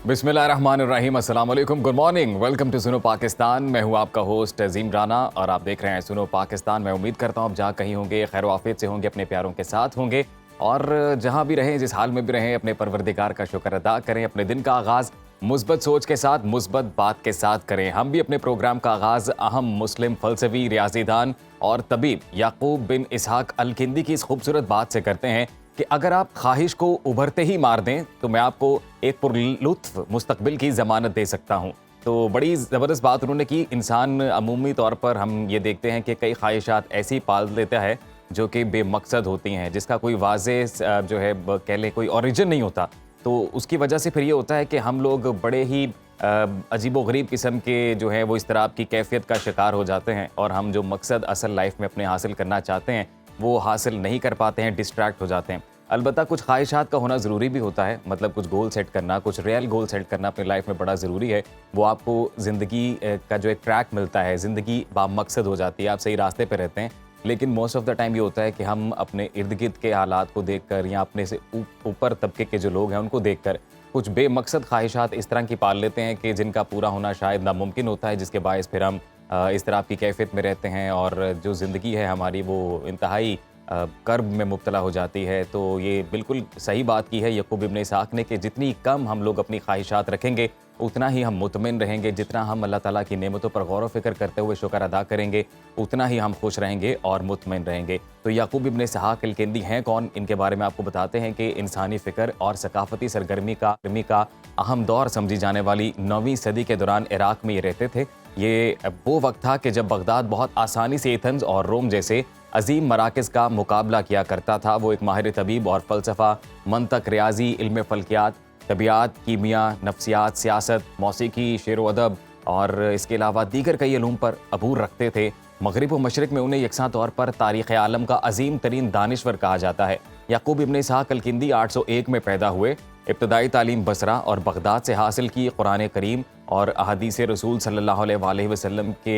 बिस्मिल्लाहिर्रहमानिर्रहीम, अस्सलाम वालेकुम, good morning, welcome to Suno Pakistan. मैं हूं आपका होस्ट अजीम राना और आप देख रहे हैं सुनो पाकिस्तान। मैं उम्मीद करता हूं आप जहां कहीं होंगे खैर वाफियत से होंगे, अपने प्यारों के साथ होंगे और जहां भी रहें, जिस हाल में भी रहें, अपने परवरदिगार का शुक्र अदा करें। अपने दिन का आगाज़ मुस्बत सोच के साथ, मुस्बत बात के साथ करें। हम भी अपने प्रोग्राम का आगाज़ अहम मुस्लिम फ़लसफ़ी, रियाज़ीदान और तबीब याकूब बिन इसहाक अल-किंदी की इस खूबसूरत बात से करते हैं कि अगर आप ख्वाहिश को उभरते ही मार दें तो मैं आपको एक पुरलुत्फ़ मुस्तक़बिल की ज़मानत दे सकता हूँ। तो बड़ी ज़बरदस्त बात उन्होंने की। इंसान अमूमी तौर पर हम ये देखते हैं कि कई ख्वाहिशात ऐसी पाल लेता है जो कि बेमकसद होती हैं, जिसका कोई वाज़े जो है कह लें कोई ओरिजिन नहीं होता। तो उसकी वजह से फिर ये होता है कि हम लोग बड़े ही अजीबो-गरीब किस्म के जो है वो इज़्तिराब की कैफ़ियत का शिकार हो जाते हैं और हम जो मकसद असल लाइफ़ में अपने हासिल करना चाहते हैं वो हासिल नहीं कर पाते हैं, डिस्ट्रैक्ट हो जाते हैं। अलबत्ता कुछ ख्वाहिशात का होना ज़रूरी भी होता है, मतलब कुछ गोल सेट करना, कुछ रियल गोल सेट करना अपनी लाइफ में बड़ा ज़रूरी है। वो आपको ज़िंदगी का जो एक ट्रैक मिलता है, ज़िंदगी बामकसद हो जाती है, आप सही रास्ते पे रहते हैं। लेकिन मोस्ट ऑफ़ द टाइम ये होता है कि हम अपने इर्द-गिर्द के हालात को देखकर या अपने से ऊपर तबके के जो लोग हैं उनको देखकर कुछ बेमकसद ख्वाहिशात इस तरह की पाल लेते हैं कि जिनका पूरा होना शायद नामुमकिन होता है, जिसके बायस फिर हम इज़्तिराब की कैफ़ियत में रहते हैं और जो ज़िंदगी है हमारी वो इंतहाई कर्ब में मुब्तला हो जाती है। तो ये बिल्कुल सही बात की है याकूब इब्न इसहाक ने कि जितनी कम हम लोग अपनी ख्वाहिशात रखेंगे उतना ही हम मुतमिन रहेंगे। जितना हम अल्लाह ताला की नेमतों पर गौर व फ़िक्र करते हुए शुक्र अदा करेंगे उतना ही हम खुश रहेंगे और मुतमिन रहेंगे। तो याकूब इब्न इसहाक अल-किंदी हैं कौन? इनके बारे में आपको बताते हैं कि इंसानी फ़िक्र और सकाफ़ती सरगर्मी का अहम दौर समझी जाने वाली 9वीं सदी के दौरान इराक़ में ये रहते थे। ये वो वक्त था कि जब बगदाद बहुत आसानी से एथेंस और रोम जैसे अजीम मराकज़ का मुकाबला किया करता था। वो एक माहिर तबीब और फ़लसफ़ा, मंतक, रियाज़ी, इल्म फ़ल्कियात, तबियात, कीमिया, नफ्सियात, सियासत, मौसीकी, शेर व अदब और इसके अलावा दीगर कई इल्म पर अबूर रखते थे। मगरिब व मशरिक़ में उन्हें यकसां तौर पर तारीख़ आलम का अजीम तरीन दानिश्वर कहा जाता है। याकूब इब्न इसहाक अल-किंदी 801 में पैदा हुए। इब्तदाई तालीम बसरा और बगदाद से हासिल की। कुरान करीम और अहादीस रसूल सल्लल्लाहु अलैहि वसल्लम के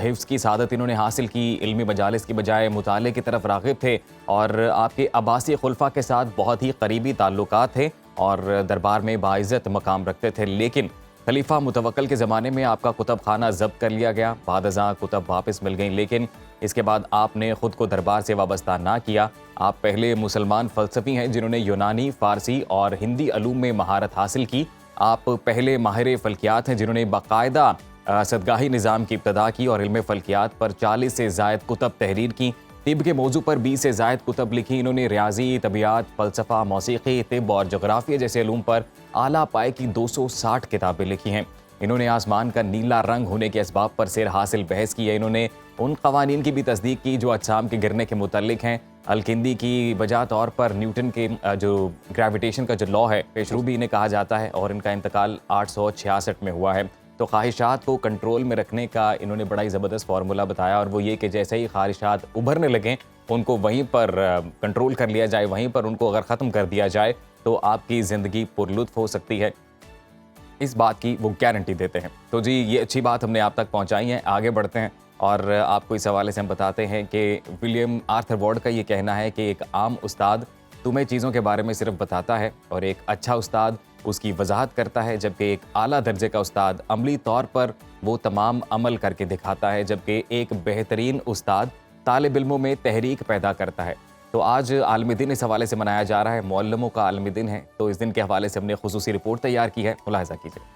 हिफ्ज़ की सादत इन्होंने हासिल की। इल्मी मजालिस की बजाय मुताले की तरफ राग़िब थे और आपके अब्बासी खुलफ़ा के साथ बहुत ही करीबी ताल्लुकात थे और दरबार में बाइज़्ज़त मकाम रखते थे। लेकिन खलीफा मुतवक्किल के ज़माने में आपका कुतुब खाना ज़ब्त कर लिया गया। बाद-अज़ां कुतुब वापस मिल गई, लेकिन इसके बाद आपने ख़ुद को दरबार से वाबस्ता ना किया। आप पहले मुसलमान फ़लसफ़ी हैं जिन्होंने यूनानी, फ़ारसी और हिंदी अलूम में महारत हासिल की। आप पहले माहिर फ़ल्कियात हैं जिन्होंने बाकायदा सदगाही निज़ाम की इब्तदा की और इल्म फ़ल्कियात पर 40 से ज़ायद कुतुब तहरीर की। तिब के मौजू पर 20 से ज़ायद कुतुब लिखी। इन्होंने रियाज़ी, तबियात, फ़लसफ़ा, मौसीकी, तिब और जोग्राफ़िया जैसे इल्म पर आला पाए की 260 किताबें लिखी हैं। इन्होंने आसमान का नीला रंग होने के असबाब पर सिर हासिल बहस की है। इन्होंने उन कवानीन की भी तस्दीक की जो अजसाम के गिरने के मुतल्लिक हैं। अल-किंदी की बजा तौर पर न्यूटन के जो ग्रेविटेशन का जो लॉ है, पेशरू भी इन्हें कहा जाता है और इनका इंतकाल 866 में हुआ है। तो ख्वाहिशात को कंट्रोल में रखने का इन्होंने बड़ा ही ज़बरदस्त फार्मूला बताया और वो ये कि जैसे ही ख्वाहिशात उभरने लगें उनको वहीं पर कंट्रोल कर लिया जाए, वहीं पर उनको अगर ख़त्म कर दिया जाए तो आपकी ज़िंदगी पुरलुत्फ़ हो सकती है। इस बात की वो गारंटी देते हैं। तो जी, ये अच्छी बात हमने आप तक पहुँचाई है। आगे बढ़ते हैं और आपको इस हवाले से हम बताते हैं कि विलियम आर्थर वार्ड का ये कहना है कि एक आम उस्ताद तुम्हें चीज़ों के बारे में सिर्फ बताता है और एक अच्छा उस्ताद उसकी वजाहत करता है, जबकि एक आला दर्जे का उस्ताद अमली तौर पर वो तमाम अमल करके दिखाता है, जबकि एक बेहतरीन उस्ताद तालिब इल्मों में तहरीक पैदा करता है। तो आज आलमी दिन इस हवाले से मनाया जा रहा है, मुअल्लिमों का आलमी दिन है। तो इस दिन के हवाले से हमने खुसूसी रिपोर्ट तैयार की है, मुलाहिज़ा कीजिए।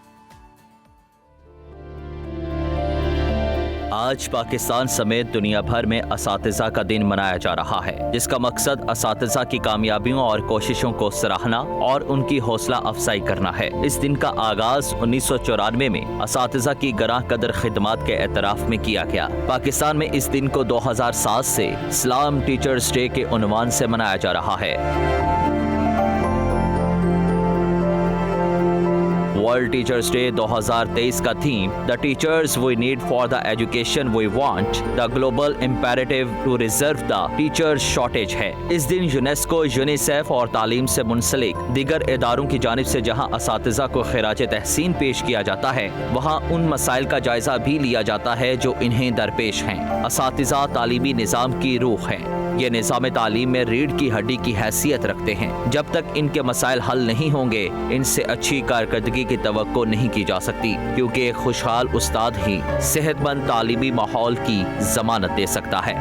आज पाकिस्तान समेत दुनिया भर में असातिज़ा का दिन मनाया जा रहा है, जिसका मकसद असातिज़ा की कामयाबियों और कोशिशों को सराहना और उनकी हौसला अफजाई करना है। इस दिन का आगाज 1994 में असातिज़ा की गरां कदर खिदमात के एतराफ़ में किया गया। पाकिस्तान में इस दिन को 2007 से इस्लाम टीचर्स डे के उन्वान से मनाया जा रहा है। वर्ल्ड टीचर्स डे 2023 का theme the teachers we need for the education we want, the global imperative to reverse the teachers shortage है। इस दिन यूनेस्को, यूनिसेफ और तालीम से मुंसलिक दीगर इदारों की जानिब से जहां असातिज़ा को खिराज तहसीन पेश किया जाता है, वहां उन मसाइल का जायजा भी लिया जाता है जो इन्हें दरपेश हैं। असातिज़ा तालीमी निज़ाम की रूह हैं। ये निज़ाम तालीम में रीढ़ की हड्डी की हैसियत रखते हैं। जब तक इनके मसाइल हल नहीं होंगे, इनसे अच्छी कारकर्दगी की तवक्को नहीं की जा सकती, क्योंकि एक खुशहाल उस्ताद ही सेहतमंद तालीमी माहौल की जमानत दे सकता है।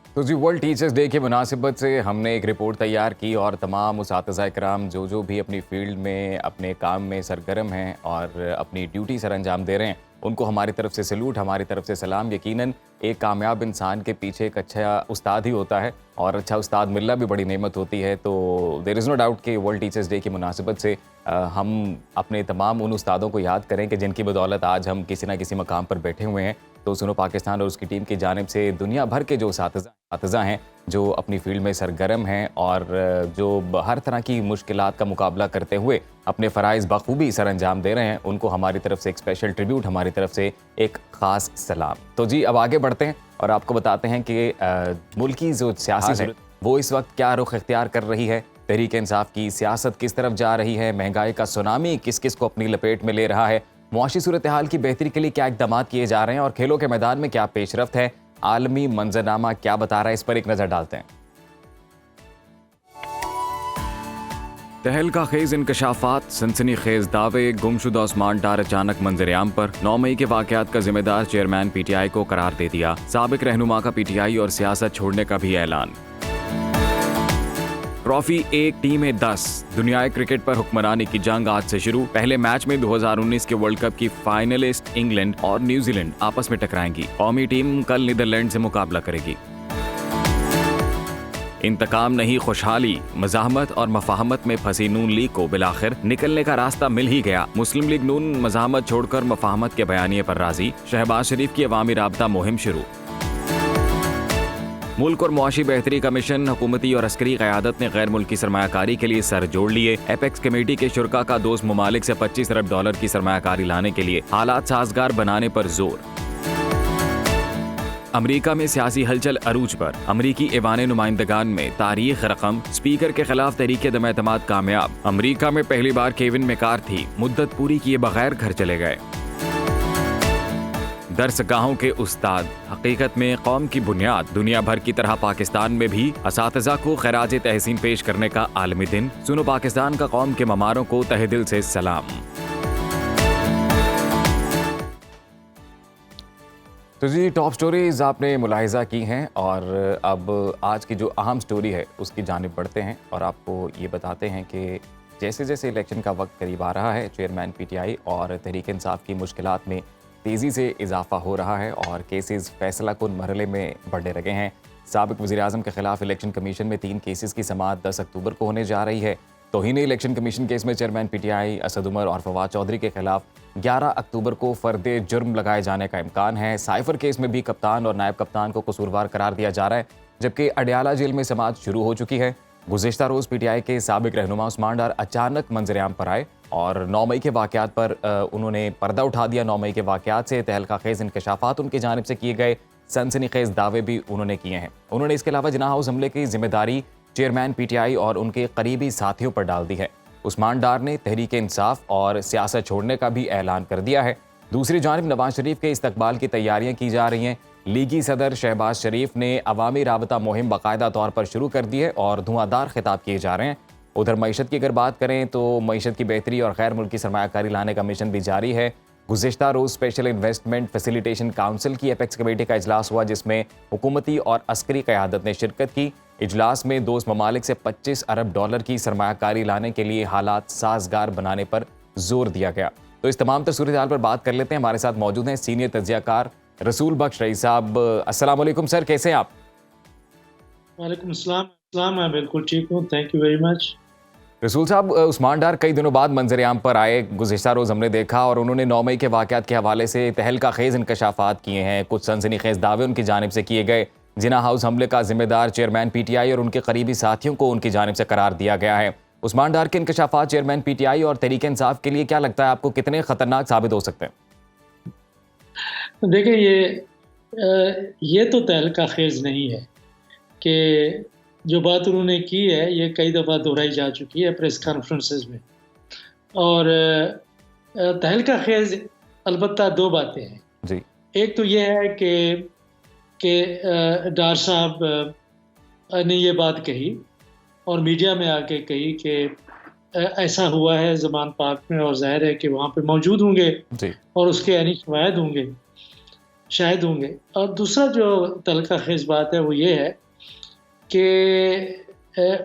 तो जी, वर्ल्ड टीचर्स डे की मुनासिबत से हमने एक रिपोर्ट तैयार की और तमाम उस्ताज़ा इकराम जो भी अपनी फील्ड में अपने काम में सरगर्म हैं और अपनी ड्यूटी सर अंजाम दे रहे हैं, उनको हमारी तरफ से सैल्यूट, हमारी तरफ से सलाम। यकीनन एक कामयाब इंसान के पीछे एक अच्छा उस्ताद ही होता है और अच्छा उस्ताद मिलना भी बड़ी नेमत होती है। तो देयर इज़ नो डाउट कि वर्ल्ड टीचर्स डे की मुनासिबत से हम अपने तमाम उन उस्तादों को याद करें कि जिनकी बदौलत आज हम किसी ना किसी मकाम पर बैठे हुए हैं। तो सुनो पाकिस्तान और उसकी टीम की जानिब से दुनिया भर के जो उस्ताज़ा हैं, जो अपनी फील्ड में सरगर्म हैं और जो हर तरह की मुश्किलात का मुकाबला करते हुए अपने फ़राइज़ बखूबी सर अंजाम दे रहे हैं, उनको हमारी तरफ से एक स्पेशल ट्रिब्यूट, हमारी तरफ से एक ख़ास सलाम। तो जी, अब आगे बढ़ते हैं और आपको बताते हैं कि मुल्क की जो सियासी सूरत वो इस वक्त क्या रुख इख्तियार कर रही है। तहरीक इंसाफ की सियासत किस तरफ जा रही है, महंगाई का सुनामी किस किस को अपनी लपेट में ले रहा है, मुआशी सूरत हाल की बेहतरी के लिए क्या इक़दाम किए जा रहे हैं और खेलों के मैदान में क्या पेशरफ्त है, आलमी मंजरनामा क्या बता रहा है, इस पर एक नज़र डालते हैं। तहलका खेज इंकशाफात, सनसनी खेज दावे, गुमशुदा उस्मान डार अचानक मंजरेआम पर। 9 मई के वाकयात का जिम्मेदार चेयरमैन पीटीआई को करार दे दिया। साबिक रहनुमा का पीटीआई और सियासत छोड़ने का भी ऐलान। ट्रॉफी एक टीम है 10। दुनियाई क्रिकेट पर हुक्मरानी की जंग आज से शुरू। पहले मैच में 2019 के वर्ल्ड कप की फाइनलिस्ट इंग्लैंड और न्यूजीलैंड आपस में टकराएंगी। कौमी टीम कल नीदरलैंड से मुकाबला करेगी। इंतकाम नहीं खुशहाली, मज़ाहमत और मफाहमत में फंसी नून लीग को बिलाखिर निकलने का रास्ता मिल ही गया। मुस्लिम लीग नून मज़ाहमत छोड़कर मफाहमत के बयानिए पर राजी। शहबाज शरीफ की अवामी राबता मुहिम शुरू। मुल्क और मुआशी बेहतरी कमीशन, हुकूमती और अस्करी क़यादत ने गैर मुल्की सरमायाकारी के लिए सर जोड़ लिए। एपेक्स कमेटी के शुरका का दोस्त ममालिक से $25 अरब की सरमायाकारी लाने के लिए हालात साजगार बनाने पर जोर। अमरीका में सियासी हलचल अरूज पर। अमरीकी ऐवान नुमाइंदगान में तारीख रकम, स्पीकर के खिलाफ तहरीक दम-ए-एतमाद कामयाब। अमरीका में पहली बार केविन मैकार्थी मुद्दत पूरी किए बगैर घर चले गए। दरसगाहों के उस्ताद हकीकत में कौम की बुनियाद। दुनिया भर की तरह पाकिस्तान में भी असातिज़ा को खैराज तहसीन पेश करने का आलमी दिन। सुनो पाकिस्तान का कौम के ममारों को तहे दिल से सलाम। तो जी, टॉप स्टोरीज आपने मुलाहिजा की हैं और अब आज की जो अहम स्टोरी है उसकी जानिब बढ़ते हैं और आपको ये बताते हैं कि जैसे जैसे इलेक्शन का वक्त करीब आ रहा है, चेयरमैन पीटीआई और तहरीक इंसाफ की मुश्किलात में तेज़ी से इजाफा हो रहा है और केसेस फैसला कुन मरहले में बढ़ने लगे हैं। साबिक वज़ीर-ए-आज़म के खिलाफ इलेक्शन कमीशन में 3 केसेस की समाअत 10 अक्टूबर को होने जा रही है। तौहीन इलेक्शन कमीशन केस में चेयरमैन पीटीआई असद उमर और फवाद चौधरी के खिलाफ 11 अक्टूबर को फर्दे जुर्म लगाए जाने का इम्कान है। साइफर केस में भी कप्तान और नायब कप्तान को कसूरवार करार दिया जा रहा है, जबकि अडयाला जेल में समाअत शुरू हो चुकी है। गुज़िश्ता रोज़ पीटीआई के साबिक रहनुमा उस्मान डार अचानक मंजरेआम पर आए और 9 मई के वाकयात पर उन्होंने पर्दा उठा दिया। 9 मई के वाकयात से तहलका खेज इंकशाफात उनकी जानिब से किए गए सनसनी खेज दावे भी उन्होंने किए हैं। उन्होंने इसके अलावा जिन्ना हाउस हमले की जिम्मेदारी चेयरमैन पीटीआई और उनके करीबी साथियों पर डाल दी है। उस्मान डार ने तहरीक इंसाफ और सियासत छोड़ने का भी ऐलान कर दिया है। दूसरी जानिब नवाज शरीफ के इस्तकबाल की तैयारियां की जा रही हैं। लीगी सदर शहबाज शरीफ ने अवामी राबता मुहिम बाकायदा तौर पर शुरू कर दी है और धुआंधार खिताब किए जा रहे हैं। उधर मईशत की अगर बात करें तो मईशत की बेहतरी और गैर मुल्की सरमायाकारी लाने का मिशन भी जारी है। गुज़िश्ता रोज़ स्पेशल इन्वेस्टमेंट फैसिलिटेशन काउंसिल की एपेक्स कमेटी का इजलास हुआ, जिसमें हुकूमती और अस्करी क़यादत ने शिरकत की। इजलास में दोस्त ममालिक से $25 अरब की सरमायाकारी लाने के लिए हालात साजगार बनाने पर जोर दिया गया। तो इस तमाम सूरत हाल पर बात कर लेते हैं। हमारे साथ मौजूद हैं सीनियर तज्ज़ियाकार रसूल बख्श रईस साहब। अस्सलाम वालेकुम सर, कैसे हैं आप? वालेकुम सलाम, मैं बिल्कुल ठीक हूँ, थैंक यू वेरी मच। रसूल साहब, उस्मान डार कई दिनों बाद मंजरेआम पर आए, गुज़िश्ता रोज़ हमने देखा और उन्होंने 9 मई के वाकयात के हवाले से तहलका खेज इंकशाफात किए हैं। कुछ सनसनी खेज दावे उनकी जानिब से किए गए। जिन्ना हाउस हमले का जिम्मेदार चेयरमैन पीटीआई और उनके करीबी साथियों को उनकी जानिब से करार दिया गया है। उस्मान डार के इंकशाफात चेयरमैन पीटीआई और तहरीक इंसाफ के लिए क्या लगता है आपको, कितने खतरनाक साबित हो सकते हैं? देखिए, ये तो तहलका खेज नहीं है कि जो बात उन्होंने की है ये कई दफ़ा दोहराई जा चुकी है प्रेस कॉन्फ्रेंसेस में। और तहलका खेज अलबत्ता 2 बातें हैं। जी, एक तो ये है कि डार साहब ने ये बात कही और मीडिया में आके कही कि ऐसा हुआ है ज़मान पाक में, और ज़ाहिर है कि वहाँ पे मौजूद होंगे जी। और उसके यानी शायद होंगे। और दूसरा जो तल्ख़ा ख़ेज़ बात है वो ये है कि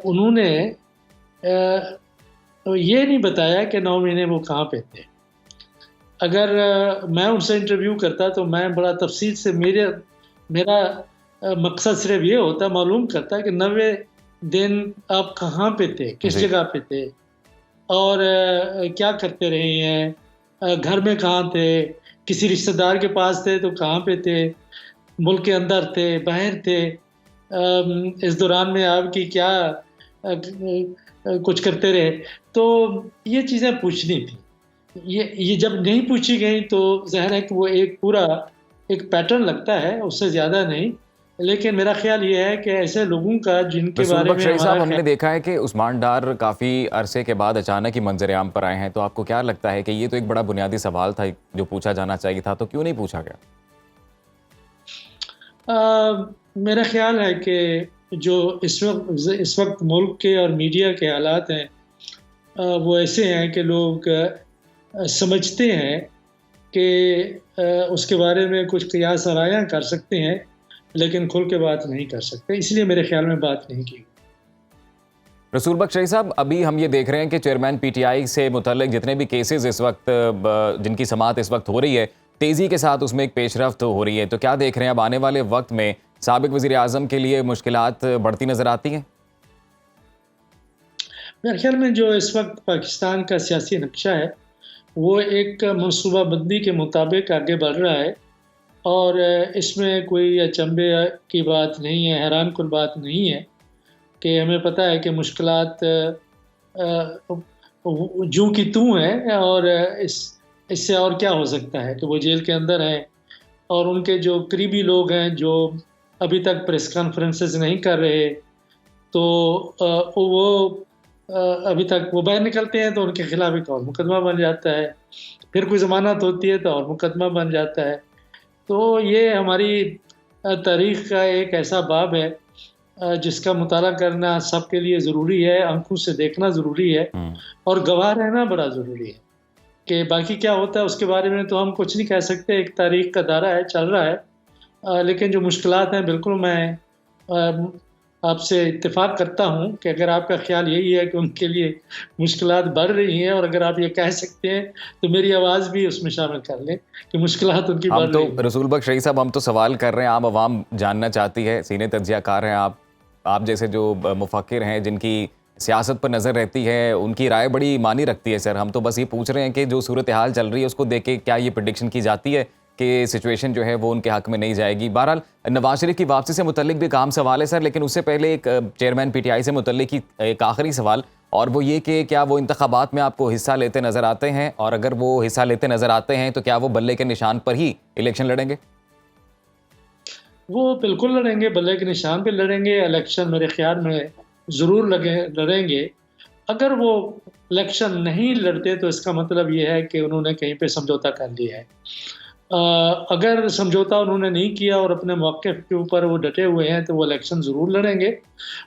उन्होंने ये नहीं बताया कि 9 महीने वो कहाँ पे थे। अगर मैं उनसे इंटरव्यू करता तो मैं बड़ा तफ़सील से मेरा मकसद सिर्फ़ ये होता, मालूम करता कि 90 दिन आप कहाँ पे थे, किस जी। जगह पे थे और क्या करते रहे हैं, घर में कहाँ थे, किसी रिश्तेदार के पास थे तो कहाँ पे थे, मुल्क के अंदर थे, बाहर थे, इस दौरान में आपकी क्या कुछ करते रहे। तो ये चीज़ें पूछनी थी। ये जब नहीं पूछी गई तो ज़ाहिर है कि वो एक पूरा एक पैटर्न लगता है, उससे ज़्यादा नहीं। लेकिन मेरा ख़्याल ये है कि ऐसे लोगों का जिनके रसूल बारे बख्श में रही साहब, हमारा हमने देखा है कि उस्मान डार काफ़ी अरसे के बाद अचानक ही मंजर-ए-आम पर आए हैं, तो आपको क्या लगता है कि ये तो एक बड़ा बुनियादी सवाल था जो पूछा जाना चाहिए था, तो क्यों नहीं पूछा गया? मेरा ख़्याल है कि जो इस वक्त मुल्क के और मीडिया के हालात हैं, वो ऐसे हैं कि लोग समझते हैं कि उसके बारे में कुछ क़ियास आरायाँ कर सकते हैं, लेकिन खुल के बात नहीं कर सकते। इसलिए मेरे ख़्याल में बात नहीं की। रसूल बख्श रही साहब, अभी हम ये देख रहे हैं कि चेयरमैन पीटीआई से मुतल्लिक जितने भी केसेस इस वक्त जिनकी समाअत इस वक्त हो रही है, तेज़ी के साथ उसमें एक पेशरफ्त हो रही है, तो क्या देख रहे हैं अब आने वाले वक्त में साबिक वज़ीर आज़म के लिए मुश्किलात बढ़ती नज़र आती हैं? मेरे ख़्याल में जो इस वक्त पाकिस्तान का सियासी नक्शा है, वो एक मनसूबाबंदी के मुताबिक आगे बढ़ रहा है और इसमें कोई अचंभे की बात नहीं है, हैरानकुन बात नहीं है कि हमें पता है कि मुश्किलात ज्यों की त्यों हैं और इससे और क्या हो सकता है कि वो जेल के अंदर हैं और उनके जो करीबी लोग हैं, जो अभी तक प्रेस कॉन्फ्रेंसेस नहीं कर रहे, तो वो अभी तक वो बाहर निकलते हैं तो उनके खिलाफ एक और मुकदमा बन जाता है, फिर कोई ज़मानत होती है तो और मुकदमा बन जाता है। तो ये हमारी तारीख़ का एक ऐसा बाब है जिसका मुताला करना सबके लिए ज़रूरी है, आँखों से देखना ज़रूरी है और गवाह रहना बड़ा ज़रूरी है। कि बाकी क्या होता है उसके बारे में तो हम कुछ नहीं कह सकते, एक तारीख़ का दायरा है, चल रहा है। लेकिन जो मुश्किलात हैं, बिल्कुल मैं आपसे इत्तेफ़ाक़ करता हूँ कि अगर आपका ख़्याल यही है कि उनके लिए मुश्किलात बढ़ रही हैं और अगर आप ये कह सकते हैं तो मेरी आवाज़ भी उसमें शामिल कर लें कि मुश्किलात उनकी बढ़ रही हैं। हम तो रसूल बख्श रही साहब, हम तो सवाल कर रहे हैं, आम आवाम जानना चाहती है, सीनियर तज्ज़ियाकार हैं आप जैसे जो मुफ़क्किर हैं जिनकी सियासत पर नज़र रहती है, उनकी राय बड़ी मानी रखती है सर। हम तो बस ये पूछ रहे हैं कि जो सूरत हाल चल रही है उसको देख के क्या ये प्रेडिक्शन की जाती है कि सिचुएशन जो है वो उनके हक़ में नहीं जाएगी? बहरहाल नवाज़ शरीफ की वापसी से मुतल्लिक भी एक अहम सवाल है सर, लेकिन उससे पहले एक चेयरमैन पीटीआई से मुतल्लिक ही एक आखिरी सवाल, और वो ये कि क्या वो इंतख़ाबात में आपको हिस्सा लेते नज़र आते हैं? और अगर वो हिस्सा लेते नज़र आते हैं तो क्या वो बल्ले के निशान पर ही इलेक्शन लड़ेंगे? वो बिल्कुल लड़ेंगे, बल्ले के निशान पे लड़ेंगे। इलेक्शन मेरे ख़्याल में ज़रूर लड़ेंगे। अगर वो इलेक्शन नहीं लड़ते तो इसका मतलब ये है कि उन्होंने कहीं पे समझौता कर लिया है। अगर समझौता उन्होंने नहीं किया और अपने मौक़िफ़ के ऊपर वो डटे हुए हैं तो वो इलेक्शन ज़रूर लड़ेंगे।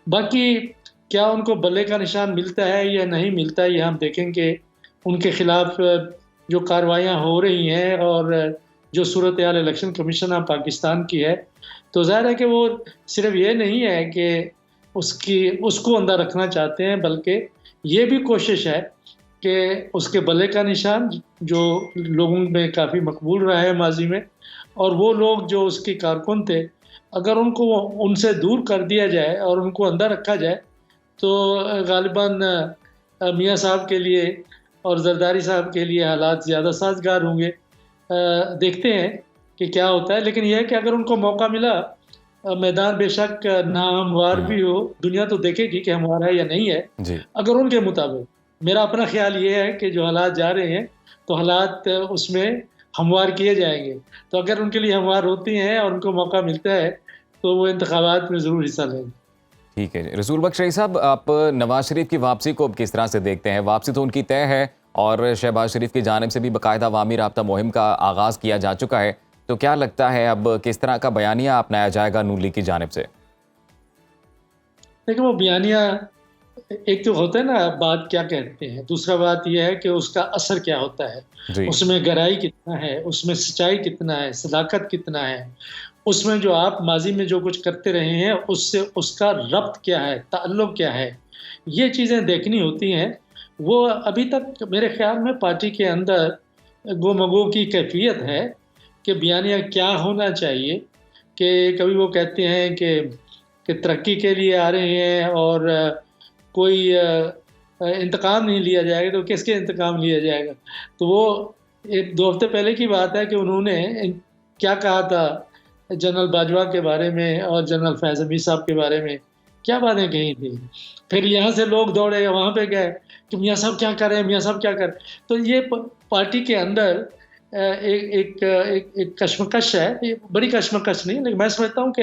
बाकी क्या उनको बल्ले का निशान मिलता है या नहीं मिलता है, ये हम देखेंगे। उनके ख़िलाफ़ जो कार्रवाइयाँ हो रही हैं और जो सूरत हाल इलेक्शन कमीशन ऑफ पाकिस्तान की है, तो ज़ाहिर है कि वो सिर्फ़ ये नहीं है कि उसको अंदर रखना चाहते हैं, बल्कि ये भी कोशिश है कि उसके बल्ले का निशान जो लोगों में काफ़ी मकबूल रहा है माज़ी में, और वो लोग जो उसके कारकुन थे, अगर उनको उनसे दूर कर दिया जाए और उनको अंदर रखा जाए तो ग़ालिबन मियाँ साहब के लिए और ज़रदारी साहब के लिए हालात ज़्यादा साज़गार होंगे। देखते हैं कि क्या होता है, लेकिन ये है कि अगर उनको मौका मिला, मैदान बेशक नाहमवार भी हो, दुनिया तो देखेगी कि हमवार है या नहीं है। जी। अगर उनके मुताबिक, मेरा अपना ख़्याल ये है कि जो हालात जा रहे हैं, तो हालात उसमें हमवार किए जाएँगे। तो अगर उनके लिए हमवार होती हैं और उनको मौका मिलता है, तो वो इंतख़ाबात में ज़रूर हिस्सा लेंगे। ठीक है। रसूल बख्श रही साहब, आप नवाज़ शरीफ की वापसी को अब किस तरह से देखते हैं? वापसी तो उनकी तय है और शहबाज शरीफ की जानिब से भी बाकायदा अवामी राब्ता मुहिम का आगाज़ किया जा चुका है। तो क्या लगता है अब किस तरह का बयानिया अपनाया जाएगा नून लीग की जानिब से? देखिए वो बयानिया, एक तो होता है ना बात क्या कहते हैं, दूसरा बात ये है कि उसका असर क्या होता है, जी। उसमें गहराई कितना है, उसमें सच्चाई कितना है, सदाकत कितना है, उसमें जो आप माज़ी में जो कुछ करते रहे हैं उससे उसका रब्त क्या है, ताल्लुक क्या है, ये चीज़ें देखनी होती हैं। वो अभी तक मेरे ख़्याल में पार्टी के अंदर गो-मगो की कैफ़ियत है कि बयानिया क्या होना चाहिए, कि कभी वो कहते हैं कि तरक्की के लिए आ रहे हैं और कोई इंतकाम नहीं लिया जाएगा, तो किसके इंतकाम लिया जाएगा? तो वो 1-2 हफ्ते पहले की बात है कि उन्होंने क्या कहा था जनरल बाजवा के बारे में और जनरल फैज़ हमीद साहब के बारे में, क्या बातें कही थी। फिर यहाँ से लोग दौड़े वहाँ पे गए कि मियाँ साहब क्या कर रहे हैं, मियाँ साहब क्या कर रहे हैं? तो ये पार्टी के अंदर एक कशमकश है, ये बड़ी कशमकश नहीं, लेकिन मैं समझता हूँ कि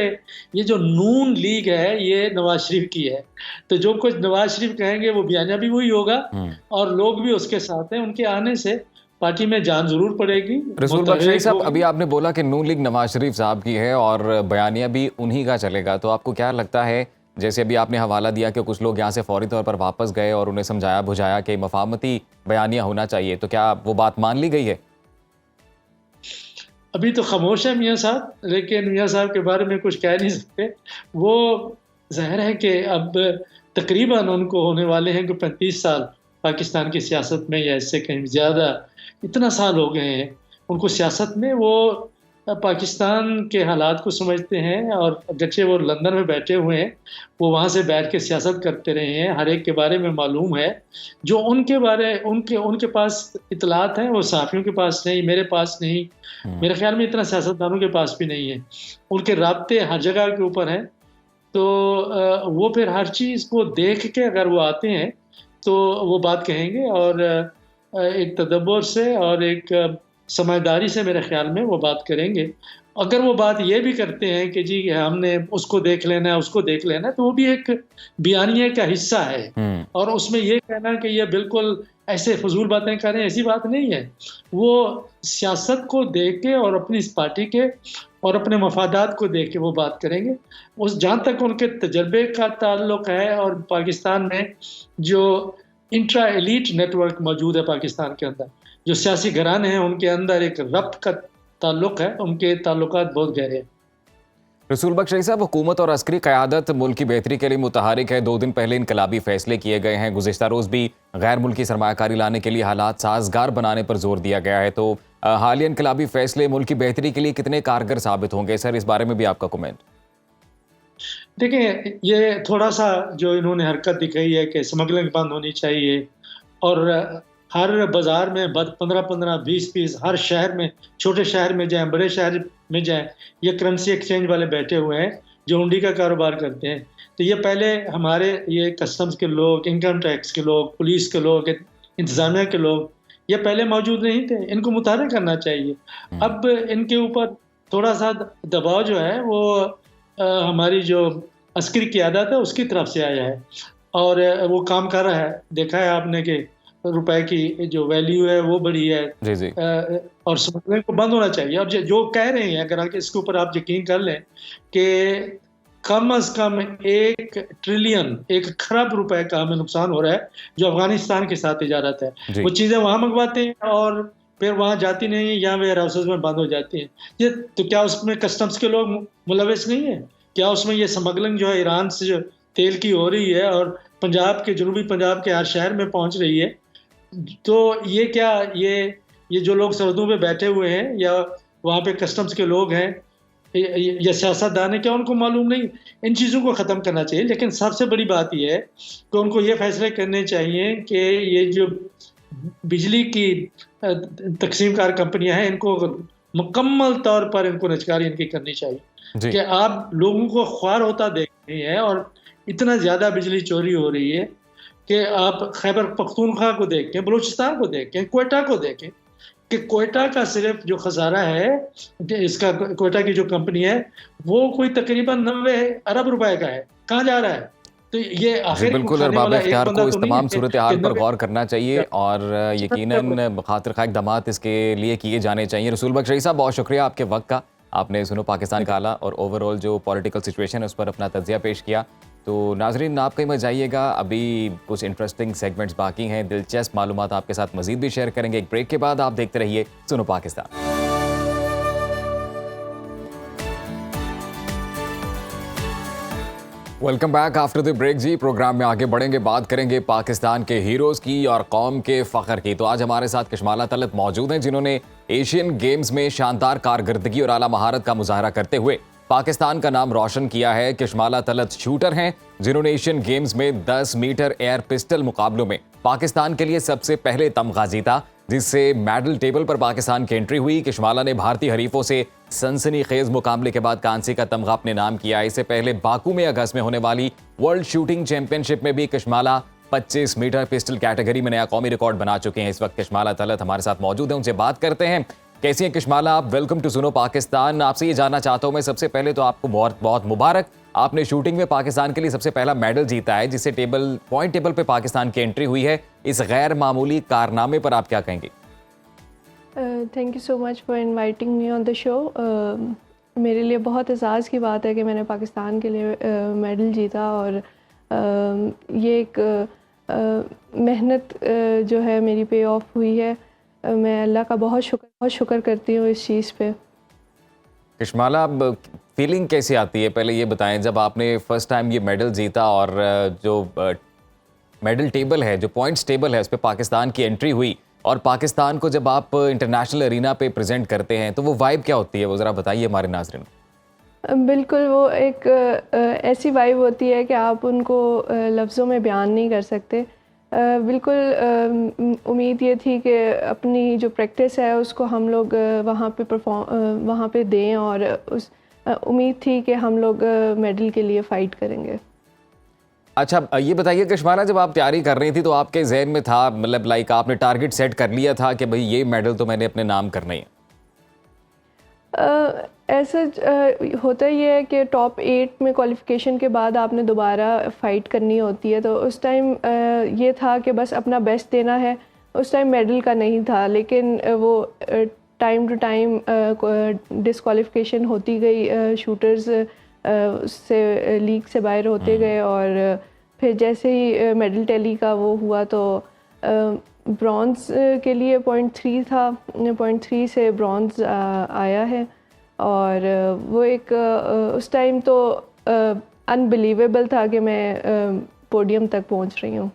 ये जो नून लीग है, ये नवाज़ शरीफ की है। तो जो कुछ नवाज़ शरीफ कहेंगे वो बयानिया भी वही होगा और लोग भी उसके साथ हैं। उनके आने से पार्टी में जान ज़रूर पड़ेगी। रसूल बख्श शाही साहब, होगी। अभी आपने बोला कि नून लीग नवाज शरीफ साहब की है और बयानिया भी उन्हीं का चलेगा, तो आपको क्या लगता है, जैसे अभी आपने हवाला दिया कि कुछ लोग यहाँ से फौरी तौर पर वापस गए और उन्हें समझाया बुझाया कि मफाहमती बयानिया होना चाहिए, तो क्या वो बात मान ली गई है? अभी तो खामोश है मियाँ साहब, लेकिन मियाँ साहब के बारे में कुछ कह नहीं सकते। वो ज़ाहिर है कि अब तकरीबन उनको होने वाले हैं कि 35 साल पाकिस्तान की सियासत में, या इससे कहीं ज़्यादा, इतना साल हो गए हैं उनको सियासत में। वो पाकिस्तान के हालात को समझते हैं और अगरचे वो लंदन में बैठे हुए हैं, वो वहाँ से बैठ के सियासत करते रहे हैं, हर एक के बारे में मालूम है। जो उनके पास इत्तलात हैं वो सहाफ़ियों के पास नहीं, मेरे पास नहीं, मेरे ख़्याल में इतना सियासतदानों के पास भी नहीं है। उनके राब्ते हर जगह के ऊपर हैं, तो वो फिर हर चीज़ को देख के अगर वो आते हैं तो वो बात कहेंगे और एक तदब्बर से और एक समझदारी से मेरे ख़्याल में वो बात करेंगे। अगर वो बात ये भी करते हैं कि जी हमने उसको देख लेना है, उसको देख लेना है, तो वो भी एक बयानिए का हिस्सा है। और उसमें ये कहना कि ये बिल्कुल ऐसे फ़ुज़ूल बातें कर रहे हैं, ऐसी बात नहीं है। वो सियासत को देख के और अपनी इस पार्टी के और अपने मफादात को देख के वो बात करेंगे। उस जहाँ तक उनके तजर्बे का ताल्लुक है और पाकिस्तान में जो इंट्रा एलीट नेटवर्क मौजूद है पाकिस्तान के अंदर, जो सियासी घराने हैं उनके अंदर एक रब्त का ताल्लुक है, उनके ताल्लुकात बहुत गहरे हैं। रसूल बख्श शाही साहब, हुकूमत और अस्करी क़यादत मुल्क की बेहतरी के लिए मुतहरिक है। 2 दिन पहले इनकलाबी फैसले किए गए हैं। गुज़िश्ता रोज़ भी गैर मुल्की सरमायाकारी लाने के लिए हालात साजगार बनाने पर जोर दिया गया है। तो हालिया इनकलाबी फैसले मुल्क की बेहतरी के लिए कितने कारगर साबित होंगे? सर, इस बारे में भी आपका कमेंट। देखिए, ये थोड़ा-सा जो इन्होंने हरकत दिखाई है कि स्मगलिंग बंद होनी चाहिए और हर बाज़ार में 15-15, 20-20 हर शहर में, छोटे शहर में जाएँ, बड़े शहर में जाएँ, ये करेंसी एक्सचेंज वाले बैठे हुए हैं जो हुंडी का कारोबार करते हैं। तो ये पहले हमारे ये कस्टम्स के लोग, इनकम टैक्स के लोग, पुलिस के लोग, इंतज़ामिया के लोग, ये पहले मौजूद नहीं थे। इनको मुतहर्रिक करना चाहिए। अब इनके ऊपर थोड़ा-सा दबाव जो है वो हमारी जो अस्करी क़यादत है उसकी तरफ से आया है और वो काम कर रहा है। देखा है आपने कि रुपए की जो वैल्यू है वो बढ़ी है। जी, जी। और स्मगलिंग को बंद होना चाहिए। और जो कह रहे हैं, अगर इसके ऊपर आप यकीन कर लें कि कम से कम 1 ट्रिलियन, 1 खरब रुपए का हमें नुकसान हो रहा है जो अफगानिस्तान के साथ तिजारत है। वो चीज़ें वहाँ मंगवाते हैं और फिर वहाँ जाती नहीं है, यहाँ वेयर हाउसेस में बंद हो जाती हैं। ये तो क्या उसमें कस्टम्स के लोग मुलविस नहीं है? क्या उसमें ये स्मगलिंग जो है ईरान से जो तेल की हो रही है और पंजाब के, जनूबी पंजाब के हर शहर में पहुँच रही है, तो ये क्या ये जो लोग सरहदों पे बैठे हुए हैं या वहाँ पे कस्टम्स के लोग हैं या सियासतदान है, क्या उनको मालूम नहीं? इन चीज़ों को ख़त्म करना चाहिए। लेकिन सबसे बड़ी बात ये है कि उनको ये फैसले करने चाहिए कि ये जो बिजली की तकसीमकार कंपनियां हैं, इनको मुकम्मल तौर पर इनको निजकारी इनकी करनी चाहिए कि आप लोगों को ख्वार होता देख रही हैं और इतना ज़्यादा बिजली चोरी हो रही है कि आप खैबर पख्तूनख्वा को देखें, बलूचिस्तान को देखें, क्वेटा को देखें कि क्वेटा का सिर्फ जो खसारा है, इसका क्वेटा की जो कंपनी है वो कोई तकरीबन 90 अरब रुपए का है। कहाँ जा रहा है? तो ये जी आखिर को बिल्कुल, और खाने वाला बाब एक इख्तियार बंदा को इस तो नहीं तमाम है सूरत कि हाल पर 90 गौर करना चाहिए और यकीनन खातिर खा इक़दामात इसके लिए किए जाने चाहिए। रसूल बख्श रईसा, बहुत शुक्रिया आपके वक्त का। आपने सुनो पाकिस्तान का आला और ओवरऑल जो पॉलिटिकल सिचुएशन है उस पर अपना तज्ज़िया पेश किया। तो नाज़रीन, आप कहीं मत जाइएगा, अभी कुछ इंटरेस्टिंग सेगमेंट्स बाकी हैं, दिलचस्प मालूमात आपके साथ मज़ीद भी शेयर करेंगे। एक ब्रेक के बाद आप देखते रहिए Suno Pakistan. Welcome back after the break जी। प्रोग्राम में आगे बढ़ेंगे, बात करेंगे पाकिस्तान के हीरोज़ की और कौम के फ़ख्र की। तो आज हमारे साथ कशमाला तलत मौजूद हैं, जिन्होंने एशियन गेम्स में शानदार कारकर्दगी और आला महारत का मुजाहरा करते हुए पाकिस्तान का नाम रोशन किया है। कशमाला तलत शूटर हैं, जिन्होंने एशियन गेम्स में 10 मीटर एयर पिस्टल मुकाबलों में पाकिस्तान के लिए सबसे पहले तमगा जीता, जिससे मेडल टेबल पर पाकिस्तान की एंट्री हुई। कशमाला ने भारतीय हरीफों से सनसनीखेज मुकाबले के बाद कांसे का तमगा अपने नाम किया। इससे पहले बाकू में अगस्त में होने वाली वर्ल्ड शूटिंग चैंपियनशिप में भी कशमाला 25 मीटर पिस्टल कैटेगरी में नया कौमी रिकॉर्ड बना चुके हैं। इस वक्त कशमाला तलत हमारे साथ मौजूद हैं, उनसे बात करते हैं। कैसी हैं कशमाला आप? Welcome to Suno Pakistan. आपसे ये जानना चाहता हूँ मैं, सबसे पहले तो आपको बहुत बहुत मुबारक, आपने शूटिंग में पाकिस्तान के लिए सबसे पहला मेडल जीता है, जिससे पॉइंट टेबल पे पाकिस्तान की एंट्री हुई है। इस गैर मामूली कारनामे पर आप क्या कहेंगे? Thank you so much for inviting me on the show. मेरे लिए बहुत एजाज़ की बात है कि मैंने पाकिस्तान के लिए मेडल जीता, और ये एक मेहनत जो है मेरी पे ऑफ हुई है। मैं अल्लाह का बहुत शुक्र करती हूँ इस चीज़ पे। कशमाला, अब फीलिंग कैसी आती है, पहले ये बताएं, जब आपने फर्स्ट टाइम ये मेडल जीता और जो मेडल टेबल है, जो पॉइंट्स टेबल है, उस पर पाकिस्तान की एंट्री हुई और पाकिस्तान को जब आप इंटरनेशनल अरीना पे प्रेजेंट करते हैं, तो वो वाइब क्या होती है, वो ज़रा बताइए हमारे नाज़रीन को। बिल्कुल, वो एक ऐसी वाइब होती है कि आप उनको लफ्ज़ों में बयान नहीं कर सकते। बिल्कुल उम्मीद ये थी कि अपनी जो प्रैक्टिस है उसको हम लोग वहाँ पे दें, और उस उम्मीद थी कि हम लोग मेडल के लिए फ़ाइट करेंगे। अच्छा, ये बताइए कशमाला, जब आप तैयारी कर रही थी तो आपके जहन में था, मतलब लाइक आपने टारगेट सेट कर लिया था कि भाई ये मेडल तो मैंने अपने नाम करना ही है? ऐसा होता ये है कि टॉप 8 में क्वालिफ़िकेशन के बाद आपने दोबारा फ़ाइट करनी होती है, तो उस टाइम ये था कि बस अपना बेस्ट देना है। उस टाइम मेडल का नहीं था, लेकिन वो टाइम टू टाइम डिस्क्वालिफ़िकेशन होती गई, शूटर्स उससे लीग से बाहर होते गए, और फिर जैसे ही मेडल टैली का वो हुआ तो ब्रॉन्ज़ के लिए 0.3 था, 0.3 से ब्रॉन्ज़ आया है, और वो एक उस टाइम तो अनबिलीवेबल था कि मैं पोडियम तक पहुंच रही हूँ।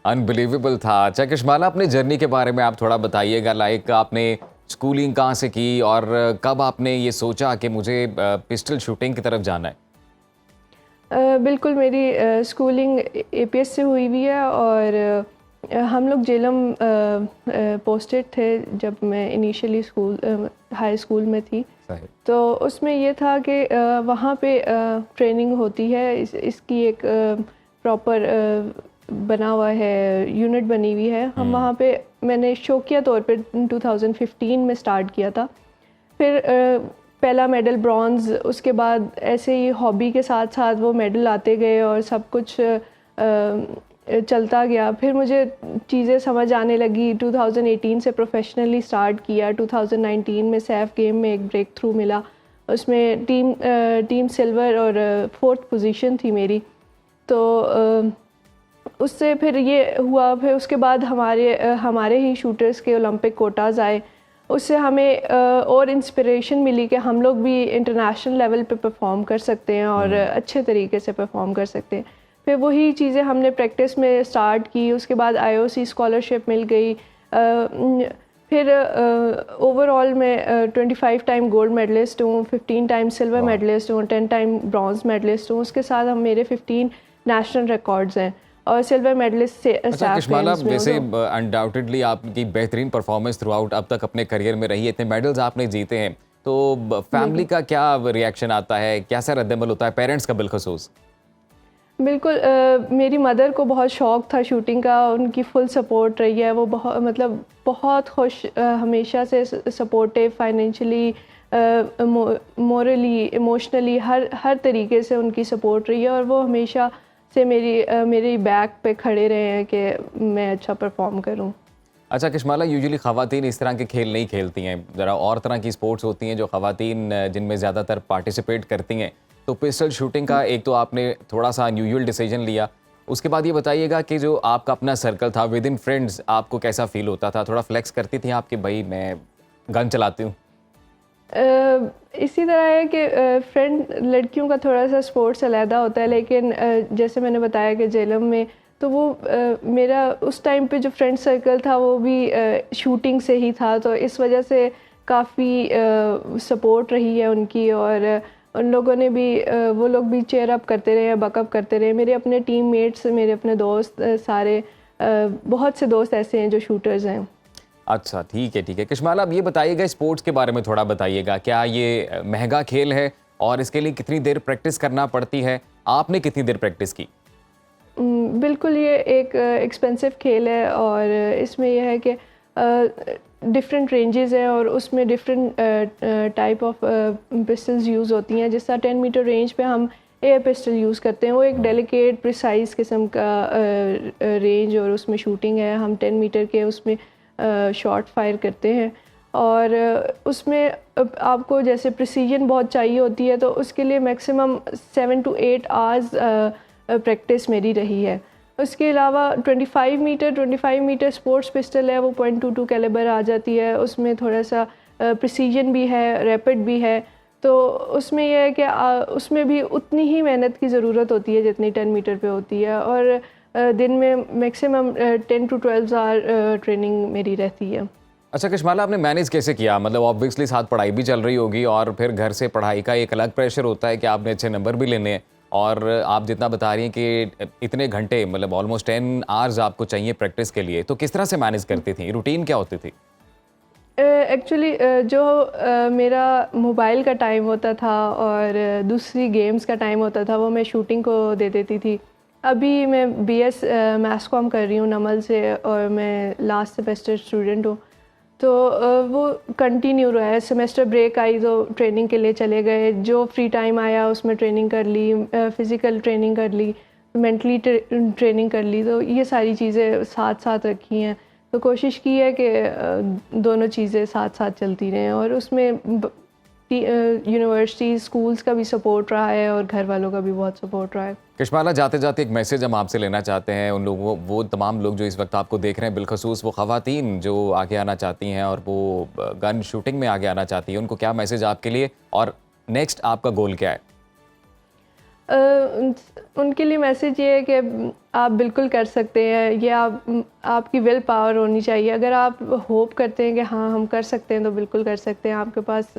अनबिलीवेबल था। अच्छा कशमाला, अपने जर्नी के बारे में आप थोड़ा बताइएगा, लाइक आपने स्कूलिंग कहाँ से की और कब आपने ये सोचा कि मुझे पिस्टल शूटिंग की तरफ जाना है? बिल्कुल, मेरी स्कूलिंग APS से हुई हुई है, और हम लोग जेलम पोस्टेड थे जब मैं इनिशियली हाई स्कूल में थी। तो उसमें ये था कि वहाँ पे ट्रेनिंग होती है, इसकी एक प्रॉपर बना हुआ है, यूनिट बनी हुई है। हम वहाँ पे, मैंने शौकिया तौर पे 2015 में स्टार्ट किया था। फिर पहला मेडल ब्रॉन्ज़, उसके बाद ऐसे ही हॉबी के साथ साथ वो मेडल आते गए और सब कुछ चलता गया। फिर मुझे चीज़ें समझ आने लगी। 2018 से प्रोफेशनली स्टार्ट किया। 2019 में सैफ गेम में एक ब्रेक थ्रू मिला, उसमें टीम सिल्वर और 4th पोजीशन थी मेरी। तो उससे फिर ये हुआ, फिर उसके बाद हमारे ही शूटर्स के ओलंपिक कोटाज आए। उससे हमें और इंस्पिरेशन मिली कि हम लोग भी इंटरनेशनल लेवल पे परफॉर्म कर सकते हैं और अच्छे तरीके से परफॉर्म कर सकते हैं। फिर वही चीज़ें हमने प्रैक्टिस में स्टार्ट की। उसके बाद IOC स्कॉलरशिप मिल गई। फिर ओवरऑल मैं 25 टाइम गोल्ड मेडलिस्ट हूँ, 15 टाइम सिल्वर मेडलिस्ट हूँ, 10 टाइम ब्रॉन्ज मेडलिस्ट हूँ। उसके साथ हम मेरे 15 नेशनल रिकॉर्ड्स हैं और सिल्वर मेडलिस्ट से कशमाला, वैसे अनडाउटेडली आपकी बेहतरीन परफॉर्मेंस थ्रू आउट अब तक अपने करियर में रही है, इतने मेडल्स आपने जीते हैं, तो फैमिली का क्या रिएक्शन आता है, कैसा रद्दमल होता है पेरेंट्स का बिलखसूस? बिल्कुल, मेरी मदर को बहुत शौक़ था शूटिंग का, उनकी फुल सपोर्ट रही है। वो बहुत खुश, हमेशा से सपोर्टिव, फाइनेंशियली, मोरली, इमोशनली, हर तरीके से उनकी सपोर्ट रही है। और वो हमेशा से मेरी बैक पे खड़े रहे हैं कि मैं अच्छा परफॉर्म करूं। अच्छा किश्माला, यूजुअली ख़वातीन इस तरह के खेल नहीं खेलती हैं, ज़रा और तरह की स्पोर्ट्स होती हैं जो ख़वातीन जिनमें ज़्यादातर पार्टिसिपेट करती हैं। तो पिस्टल शूटिंग का एक तो आपने थोड़ा सा अनयूजुअल डिसीजन लिया, उसके बाद ये बताइएगा कि जो आपका अपना सर्कल था विद इन फ्रेंड्स, आपको कैसा फील होता था? थोड़ा फ्लेक्स करती थी आप कि भाई मैं गन चलाती हूँ? इसी तरह है कि फ्रेंड लड़कियों का थोड़ा सा स्पोर्ट्स अलहदा होता है, लेकिन जैसे मैंने बताया कि जेलम में तो वो मेरा उस टाइम पे जो फ्रेंड सर्कल था वो भी शूटिंग से ही था, तो इस वजह से काफ़ी सपोर्ट रही है उनकी, और उन लोगों ने भी वो लोग भी चेयर अप करते रहे, बकअप करते रहे। मेरे अपने टीममेट्स, मेरे अपने दोस्त सारे बहुत से दोस्त ऐसे हैं जो शूटर्स हैं। अच्छा ठीक है ठीक है। किश्माला, अब ये बताइएगा स्पोर्ट्स के बारे में थोड़ा बताइएगा, क्या ये महंगा खेल है और इसके लिए कितनी देर प्रैक्टिस करना पड़ती है? आपने कितनी देर प्रैक्टिस की? बिल्कुल, ये एक एक्सपेंसिव खेल है और इसमें यह है कि डिफरेंट रेंजेस हैं और उसमें different type of pistols use होती हैं। जिस तरह 10 मीटर रेंज पे हम एयर पिस्टल यूज़ करते हैं, वो एक डेलिकेट प्रिसाइज किस्म का रेंज और उसमें शूटिंग है। हम 10 मीटर के उसमें शॉट फायर करते हैं और उसमें आपको जैसे प्रिसीजन बहुत चाहिए होती है, तो उसके लिए मैक्सिमम 7 to 8 आवर्स प्रैक्टिस मेरी रही है। उसके अलावा 25 मीटर स्पोर्ट्स पिस्टल है, वो .22 कैलिबर आ जाती है। उसमें थोड़ा सा प्रिसीजन भी है, रैपिड भी है, तो उसमें यह है कि उसमें भी उतनी ही मेहनत की ज़रूरत होती है जितनी 10 मीटर पे होती है, और दिन में मैक्सिमम 10 to 12 आवर ट्रेनिंग मेरी रहती है। अच्छा किश्माला, आपने मैनेज कैसे किया? मतलब ऑब्वियसली साथ पढ़ाई भी चल रही होगी और फिर घर से पढ़ाई का एक अलग प्रेशर होता है कि आपने अच्छे नंबर भी लेने हैं, और आप जितना बता रही हैं कि इतने घंटे मतलब ऑलमोस्ट 10 आवर्स आपको चाहिए प्रैक्टिस के लिए, तो किस तरह से मैनेज करती थी? रूटीन क्या होती थी? एक्चुअली जो मेरा मोबाइल का टाइम होता था और दूसरी गेम्स का टाइम होता था, वो मैं शूटिंग को दे देती थी। अभी मैं BS मैथ्स कॉम कर रही हूँ नमल से और मैं लास्ट सेमेस्टर स्टूडेंट हूँ, तो वो कंटिन्यू रहा है। सेमेस्टर ब्रेक आई तो ट्रेनिंग के लिए चले गए, जो फ्री टाइम आया उसमें ट्रेनिंग कर ली, फ़िज़िकल ट्रेनिंग कर ली, मेंटली ट्रेनिंग कर ली, तो ये सारी चीज़ें साथ साथ रखी हैं। तो कोशिश की है कि दोनों चीज़ें साथ साथ चलती रहें, और उसमें यूनिवर्सिटी स्कूल्स का भी सपोर्ट रहा है और घर वालों का भी बहुत सपोर्ट रहा है। किश्माला, जाते जाते एक मैसेज हम आपसे लेना चाहते हैं उन लोगों, वो तमाम लोग जो इस वक्त आपको देख रहे हैं, बिलखसूस वो ख़वातीन जो आगे आना चाहती हैं और वो गन शूटिंग में आगे आना चाहती हैं, उनको क्या मैसेज आपके लिए, और नेक्स्ट आपका गोल क्या है? उनके लिए मैसेज ये है कि आप बिल्कुल कर सकते हैं। ये आपकी विल पावर होनी चाहिए। अगर आप होप करते हैं कि हाँ हम कर सकते हैं, तो बिल्कुल कर सकते हैं। आपके पास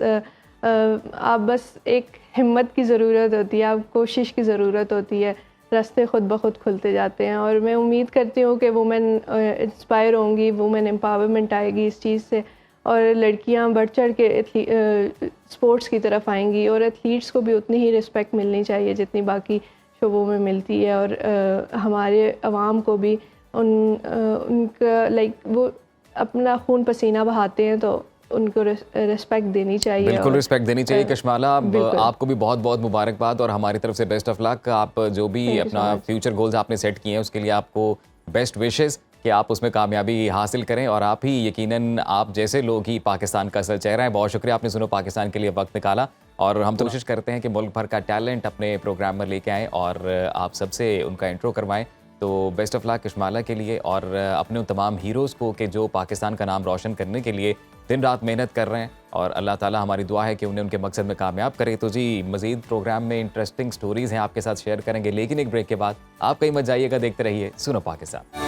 आप बस एक हिम्मत की ज़रूरत होती है, आप कोशिश की ज़रूरत होती है, रास्ते खुद ब खुद खुलते जाते हैं। और मैं उम्मीद करती हूँ कि वुमेन इंस्पायर होंगी, वुमेन एम्पावरमेंट आएगी इस चीज़ से, और लड़कियाँ बढ़ चढ़ के स्पोर्ट्स की तरफ आएंगी, और एथलीट्स को भी उतनी ही रिस्पेक्ट मिलनी चाहिए जितनी बाकी शोबों में मिलती है। और हमारे अवाम को भी उनका वो अपना खून पसीना बहाते हैं, तो उनको रिस्पेक्ट देनी चाहिए। बिल्कुल रिस्पेक्ट देनी चाहिए। किश्माला, आपको भी बहुत बहुत मुबारकबाद और हमारी तरफ से बेस्ट ऑफ लक। आप जो भी अपना फ्यूचर गोल्स आपने सेट किए हैं उसके लिए आपको बेस्ट विशेस कि आप उसमें कामयाबी हासिल करें, और आप ही यकीनन आप जैसे लोग ही पाकिस्तान का असल चेहरा है। बहुत शुक्रिया, आपने सुनो पाकिस्तान के लिए वक्त निकाला, और हम तो कोशिश करते हैं कि मुल्क भर का टैलेंट अपने प्रोग्राम में लेके आएँ और आप सबसे उनका इंट्रो करवाएं। तो बेस्ट ऑफ लक किश्माला के लिए और अपने उन तमाम हीरोज़ को कि जो पाकिस्तान का नाम रोशन करने के लिए दिन रात मेहनत कर रहे हैं, और अल्लाह ताला हमारी दुआ है कि उन्हें उनके मकसद में कामयाब करे। तो जी, मज़ीद प्रोग्राम में इंटरेस्टिंग स्टोरीज़ हैं आपके साथ शेयर करेंगे, लेकिन एक ब्रेक के बाद। आप कहीं मत जाइएगा, देखते रहिए Suno Pakistan.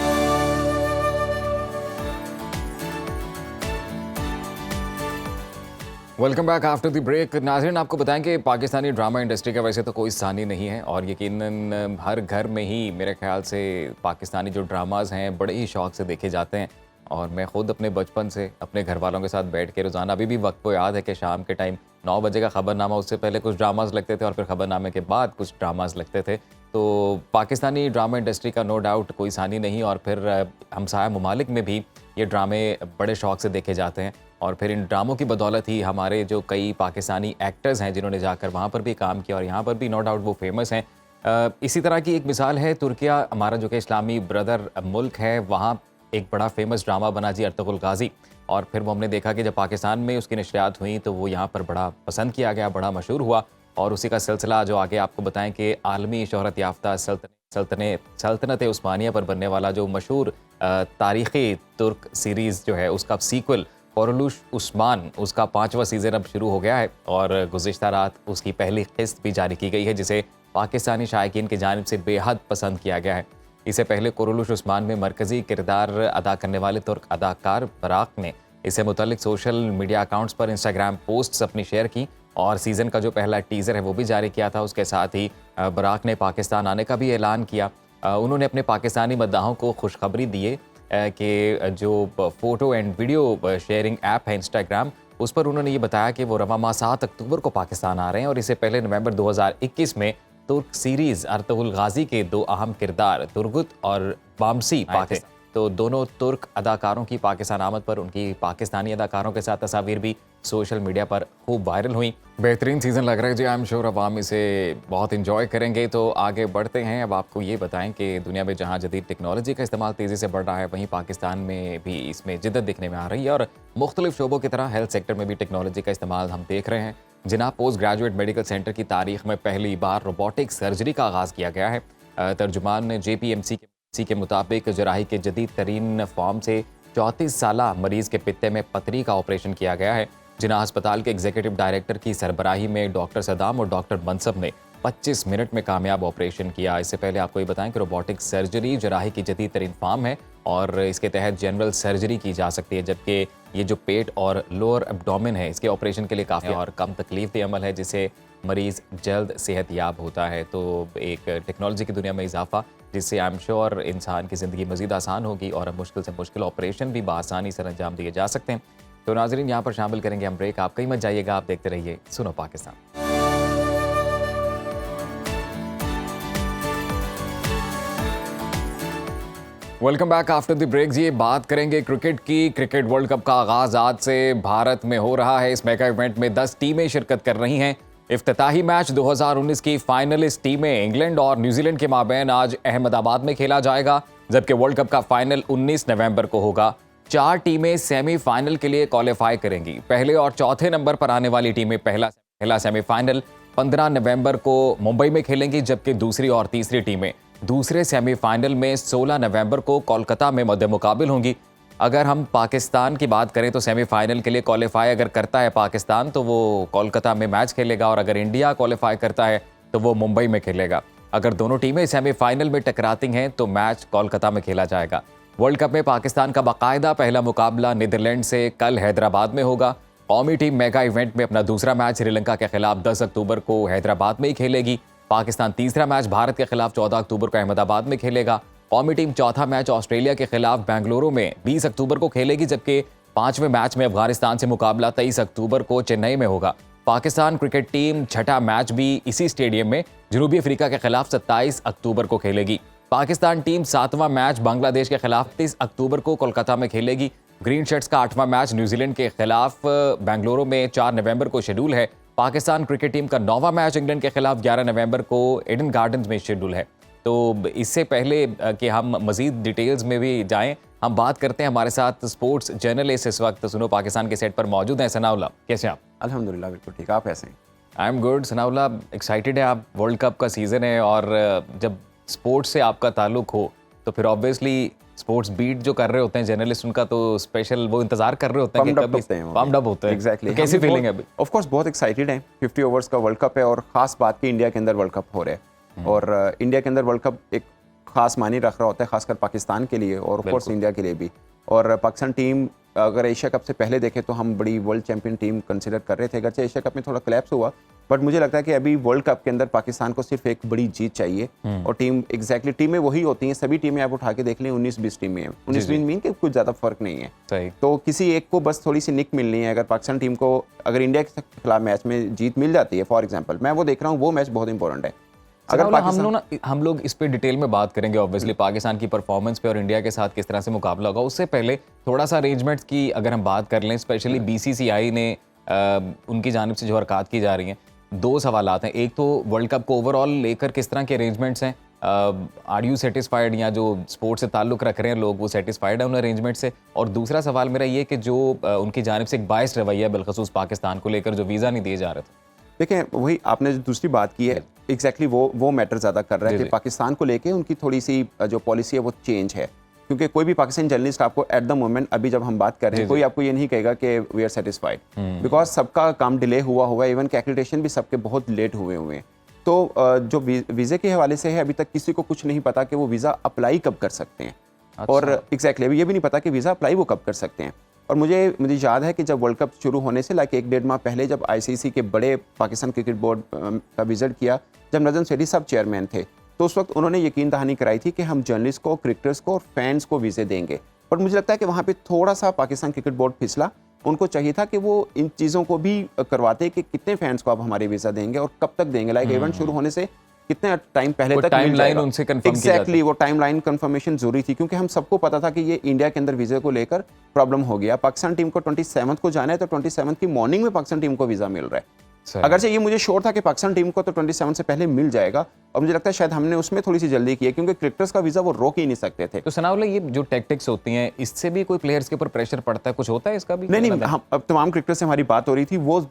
Welcome back after the break. नाज़रीन, आपको बताएं कि पाकिस्तानी ड्रामा इंडस्ट्री का वैसे तो कोई सानी नहीं है, और यकीनन हर घर में ही मेरे ख्याल से पाकिस्तानी जो ड्रामाज़ हैं बड़े ही शौक़ से देखे जाते हैं। और मैं ख़ुद अपने बचपन से अपने घर वालों के साथ बैठ के रोज़ाना, अभी भी वक्त को याद है कि शाम के टाइम 9 बजे का ख़बरनामा, उससे पहले कुछ ड्रामाज़ लगते थे और फिर ख़बरनामे के बाद कुछ ड्रामाज़ लगते थे। तो पाकिस्तानी ड्रामा इंडस्ट्री का नो डाउट कोई सानी नहीं, और फिर हमसाया ममालिक में भी ये ड्रामे बड़े शौक़ से देखे जाते हैं, और फिर इन ड्रामों की बदौलत ही हमारे जो कई पाकिस्तानी एक्टर्स हैं जिन्होंने जाकर वहाँ पर भी काम किया और यहाँ पर भी नो डाउट वो फेमस हैं। इसी तरह की एक मिसाल है तुर्किया, हमारा जो कि इस्लामी ब्रदर मुल्क है, वहाँ एक बड़ा फेमस ड्रामा बना जी अर्तुगरुल गाजी, और फिर वो हमने देखा कि जब पाकिस्तान में उसकी नशरियात हुई तो वो यहाँ पर बड़ा पसंद किया गया, बड़ा मशहूर हुआ, और उसी का सिलसिला जो आगे आपको बताएं कि आलमी शोहरत याफ्ता सल्तनत उस्मानिया पर बनने वाला जो मशहूर तारीख़ी तुर्क सीरीज़ जो है उसका सीक्वल कोरोलुश उस्मान, उसका 5वां सीज़न अब शुरू हो गया है और गुज़िश्ता रात उसकी पहली किस्त भी जारी की गई है, जिसे पाकिस्तानी शायकीन की जानिब से बेहद पसंद किया गया है। इससे पहले कोरोलुश उस्मान में मरकज़ी किरदार अदा करने वाले तुर्क अदाकार बराक ने इससे मुतल्लिक सोशल मीडिया अकाउंट्स पर इंस्टाग्राम पोस्ट्स अपनी शेयर की और सीज़न का जो पहला टीज़र है वो भी जारी किया था। उसके साथ ही बराक ने पाकिस्तान आने का भी ऐलान किया। उन्होंने अपने पाकिस्तानी मद्दाहों को खुशखबरी दी है कि जो photo and video sharing app है इंस्टाग्राम, उस पर उन्होंने ये बताया कि वो रवा माह 7 अक्टूबर को पाकिस्तान आ रहे हैं और इससे पहले नवंबर 2021 में तुर्क सीरीज़ अर्तुगरुल गाजी के 2 अहम किरदार तुर्गुत और बामसी आए थे। तो दोनों तुर्क अदाकारों की पाकिस्तान आमद पर उनकी पाकिस्तानी अदाकारों के साथ तस्वीर भी सोशल मीडिया पर खूब वायरल हुई। बेहतरीन सीज़न लग रहा है जी, आई एम श्योर अवाम इसे बहुत इंजॉय करेंगे। तो आगे बढ़ते हैं, अब आपको ये बताएं कि दुनिया में जहां जदीद टेक्नोलॉजी का इस्तेमाल तेज़ी से बढ़ रहा है, वहीं पाकिस्तान में भी इसमें जिद्दत दिखने में आ रही है और मुख्तलिफ शोबों की तरह हेल्थ सेक्टर में भी टेक्नोलॉजी का इस्तेमाल हम देख रहे हैं। जिनाब पोस्ट ग्रेजुएट मेडिकल सेंटर की तारीख में पहली बार रोबोटिक सर्जरी का आगाज़ किया गया है। तर्जुमान JPMC के मुताबिक जराही के जदीद तरीन फॉर्म से 34 साला मरीज़ के पित्ते में पथरी का ऑपरेशन किया गया है। जिना अस्पताल के एग्जीक्यूटिव डायरेक्टर की सरबराही में डॉक्टर सदाम और डॉक्टर मनसब ने 25 मिनट में कामयाब ऑपरेशन किया। इससे पहले आपको ये बताएं कि रोबोटिक सर्जरी जराही की जदीद तरीन फॉर्म है और इसके तहत जनरल सर्जरी की जा सकती है, जबकि ये जो पेट और लोअर एब्डोमेन है इसके ऑपरेशन के लिए काफ़ी और कम तकलीफ दे अमल है, जिससे मरीज़ जल्द सेहतयाब होता है। तो एक टेक्नोलॉजी की दुनिया में इजाफा जिससे आई एम श्योर इंसान की ज़िंदगी मज़ीद आसान होगी और मुश्किल से मुश्किल ऑपरेशन भी बआसानी से अंजाम दिए जा सकते हैं। तो नाज़रीन, यहाँ पर शामिल करेंगे हम ब्रेक। आप कहीं मत जाइएगा, आप देखते रहिए Suno Pakistan. Welcome back after the break. जी, बात करेंगे क्रिकेट की। क्रिकेट वर्ल्ड कप का आगाज़ आज से भारत में हो रहा है। इस मेगा इवेंट में 10 टीमें शिरकत कर रही हैं। इफ्तिताही मैच 2019 की फाइनलिस्ट टीमें इंग्लैंड और न्यूजीलैंड के माबैन आज अहमदाबाद में खेला जाएगा, जबकि वर्ल्ड कप का फाइनल 19 नवंबर को होगा। 4 टीमें सेमीफाइनल के लिए क्वालिफाई करेंगी। पहले और चौथे नंबर पर आने वाली टीमें पहला सेमीफाइनल 15 नवंबर को मुंबई में खेलेंगी, जबकि दूसरी और तीसरी टीमें दूसरे सेमीफाइनल में 16 नवंबर को कोलकाता में मद्दे मुकाबिल होंगी। अगर हम पाकिस्तान की बात करें तो सेमीफाइनल के लिए क्वालिफाई अगर करता है पाकिस्तान तो वो कोलकाता में मैच खेलेगा, और अगर इंडिया क्वालिफाई करता है तो वो मुंबई में खेलेगा। अगर दोनों टीमें सेमीफाइनल में टकराती हैं तो मैच कोलकाता में खेला जाएगा। वर्ल्ड कप में पाकिस्तान का बाकायदा पहला मुकाबला नीदरलैंड से कल हैदराबाद में होगा। कौमी टीम मेगा इवेंट में अपना दूसरा मैच श्रीलंका के खिलाफ 10 अक्टूबर को हैदराबाद में ही खेलेगी। पाकिस्तान तीसरा मैच भारत के खिलाफ 14 अक्टूबर को अहमदाबाद में खेलेगा। कौमी टीम चौथा मैच ऑस्ट्रेलिया के खिलाफ बेंगलुरु में 20 अक्टूबर को खेलेगी, जबकि 5वें मैच में अफगानिस्तान से मुकाबला 23 अक्टूबर को चेन्नई में होगा। पाकिस्तान क्रिकेट टीम छठा मैच भी इसी स्टेडियम में जनूबी अफ्रीका के खिलाफ 27 अक्टूबर को खेलेगी। पाकिस्तान टीम 7वां मैच बांग्लादेश के खिलाफ 30 अक्टूबर को कोलकाता में खेलेगी। ग्रीन शर्ट्स का 8वां मैच न्यूजीलैंड के खिलाफ बेंगलुरु में 4 नवंबर को शेड्यूल है। पाकिस्तान क्रिकेट टीम का 9वां मैच इंग्लैंड के खिलाफ 11 नवंबर को ईडन गार्डन्स में शेड्यूल है। तो इससे पहले कि हम मजीद डिटेल्स में भी जाएं, हम बात करते हैं। हमारे साथ स्पोर्ट्स जर्नलिस्ट इस वक्त सुनो पाकिस्तान के सेट पर मौजूद हैं। सनाउल्लाह, कैसे आप? अल्हम्दुलिल्लाह बिल्कुल ठीक, आप कैसे हैं? आई एम गुड। सनाउल्लाह, एक्साइटेड है आप? वर्ल्ड कप का सीज़न है और जब स्पोर्ट्स से आपका ताल्लुक हो तो फिर ऑब्वियसली स्पोर्ट्स बीट जो कर रहे होते हैं जर्नलिस्ट, उनका तो स्पेशल वो इंतजार कर रहे होते हैं कि कब पम्प्ड अप होते हैं। एग्जैक्टली, तो कैसी फीलिंग है अभी? ऑफ कोर्स बहुत एक्साइटेड हैं। 50 ओवर्स का वर्ल्ड कप है और खास बात की इंडिया के अंदर वर्ल्ड कप हो रहा है और इंडिया के अंदर वर्ल्ड कप एक खास मानी रख रहा होता है, खासकर पाकिस्तान के लिए और ऑफ कोर्स इंडिया के लिए भी। और पाकिस्तान टीम अगर एशिया कप से पहले देखें तो हम बड़ी वर्ल्ड चैंपियन टीम कंसिडर कर रहे थे, अगरचे एशिया कप में थोड़ा क्लैप्स हुआ, बट मुझे लगता है कि अभी वर्ल्ड कप के अंदर पाकिस्तान को सिर्फ एक बड़ी जीत चाहिए। और टीम एग्जैक्टली टीमें वही होती हैं, सभी टीमें आप उठा के देख लें 19-20 टीमें हैं, 19-20 मीन के कुछ ज़्यादा फर्क नहीं है। सही। तो किसी एक को बस थोड़ी सी निक मिलनी है। अगर पाकिस्तान टीम को अगर इंडिया के खिलाफ मैच में जीत मिल जाती है, फॉर एग्जाम्पल मैं वो देख रहा हूँ, वो मैच बहुत इंपॉर्टेंट है। अगर हम लोग इस पे डिटेल में बात करेंगे ऑब्वियसली पाकिस्तान की परफॉर्मेंस पे और इंडिया के साथ किस तरह से मुकाबला होगा, उससे पहले थोड़ा सा अरेंजमेंट्स की अगर हम बात कर लें, स्पेशली BCCI ने उनकी जानिब से जो हरकत की जा रही हैं, दो सवालात हैं। एक तो वर्ल्ड कप को ओवरऑल लेकर किस तरह के अरेंजमेंट्स हैं, आर यू सेटिस्फाइड, या जो स्पोर्ट्स से ताल्लुक़ रख रहे हैं लोग वो सेटिस्फाइड है उन अरेंजमेंट से? और दूसरा सवाल मेरा ये कि जो उनकी जानिब से एक बायस्ड रवैया बिलखसूस पाकिस्तान को लेकर, जो वीज़ा नहीं दिए जा रहे थे। देखें, वही आपने जो दूसरी बात की है एग्जैक्टली वो मैटर ज़्यादा कर रहा है कि पाकिस्तान को लेके उनकी थोड़ी सी जो पॉलिसी है वो चेंज है, क्योंकि कोई भी पाकिस्तानी जर्नलिस्ट आपको एट द मोमेंट अभी जब हम बात कर रहे हैं कोई आपको ये नहीं कहेगा कि वी आर सेटिस्फाइड, बिकॉज सबका काम डिले हुआ है, इवन के एक्रेडिटेशन भी सबके बहुत लेट हुए हैं। तो जो वीज़े के हवाले से है अभी तक किसी को कुछ नहीं पता कि वो वीज़ा अप्लाई कब कर सकते हैं। अच्छा। और एग्जैक्टली अभी ये भी नहीं पता कि वीज़ा अप्लाई वो कब कर सकते हैं। और मुझे याद है कि जब वर्ल्ड कप शुरू होने से लाइक 1-1.5 माह पहले जब आईसीसी के बड़े पाकिस्तान क्रिकेट बोर्ड का विजिट किया, जब नजम सेठी सब चेयरमैन थे, तो उस वक्त उन्होंने यकीन दहानी कराई थी कि हम जर्नलिस्ट को, क्रिकेटर्स को और फैंस को वीज़े देंगे। पर मुझे लगता है कि वहाँ पे थोड़ा सा पाकिस्तान क्रिकेट बोर्ड फिसला। उनको चाहिए था कि वो इन चीज़ों को भी करवाते कि कितने फैंस को आप हमारे वीज़ा देंगे और कब तक देंगे, लाइक इवेंट शुरू होने से कितने टाइम पहले तक टाइम लाइन उनसे कंफर्म की जाती। एग्जैक्टली वो टाइम लाइन कंफर्मेशन जरूरी थी, क्योंकि हम सबको पता था कि ये इंडिया के अंदर वीज़े को लेकर प्रॉब्लम हो गया। पाकिस्तान टीम को 27 को जाना है, तो 27 की मॉर्निंग में पाकिस्तान टीम को वीज़ा मिल रहा है। अगर से ये मुझे श्योर था कि पाकिस्तान टीम को तो 27 से पहले मिल जाएगा, और मुझे लगता है शायद हमने उसमें थोड़ी सी जल्दी की है, क्योंकि क्रिकेटर्स का वीज़ा वो रोक ही नहीं सकते थे। तो सनाउल्लाह, ये जो टैक्टिक्स होती हैं इससे भी कोई प्लेयर्स के ऊपर प्रेशर पड़ता है, कुछ होता है इसका भी? नहीं, हम अब तमाम क्रिकेटर्स से हमारी बात हो रही थी, वो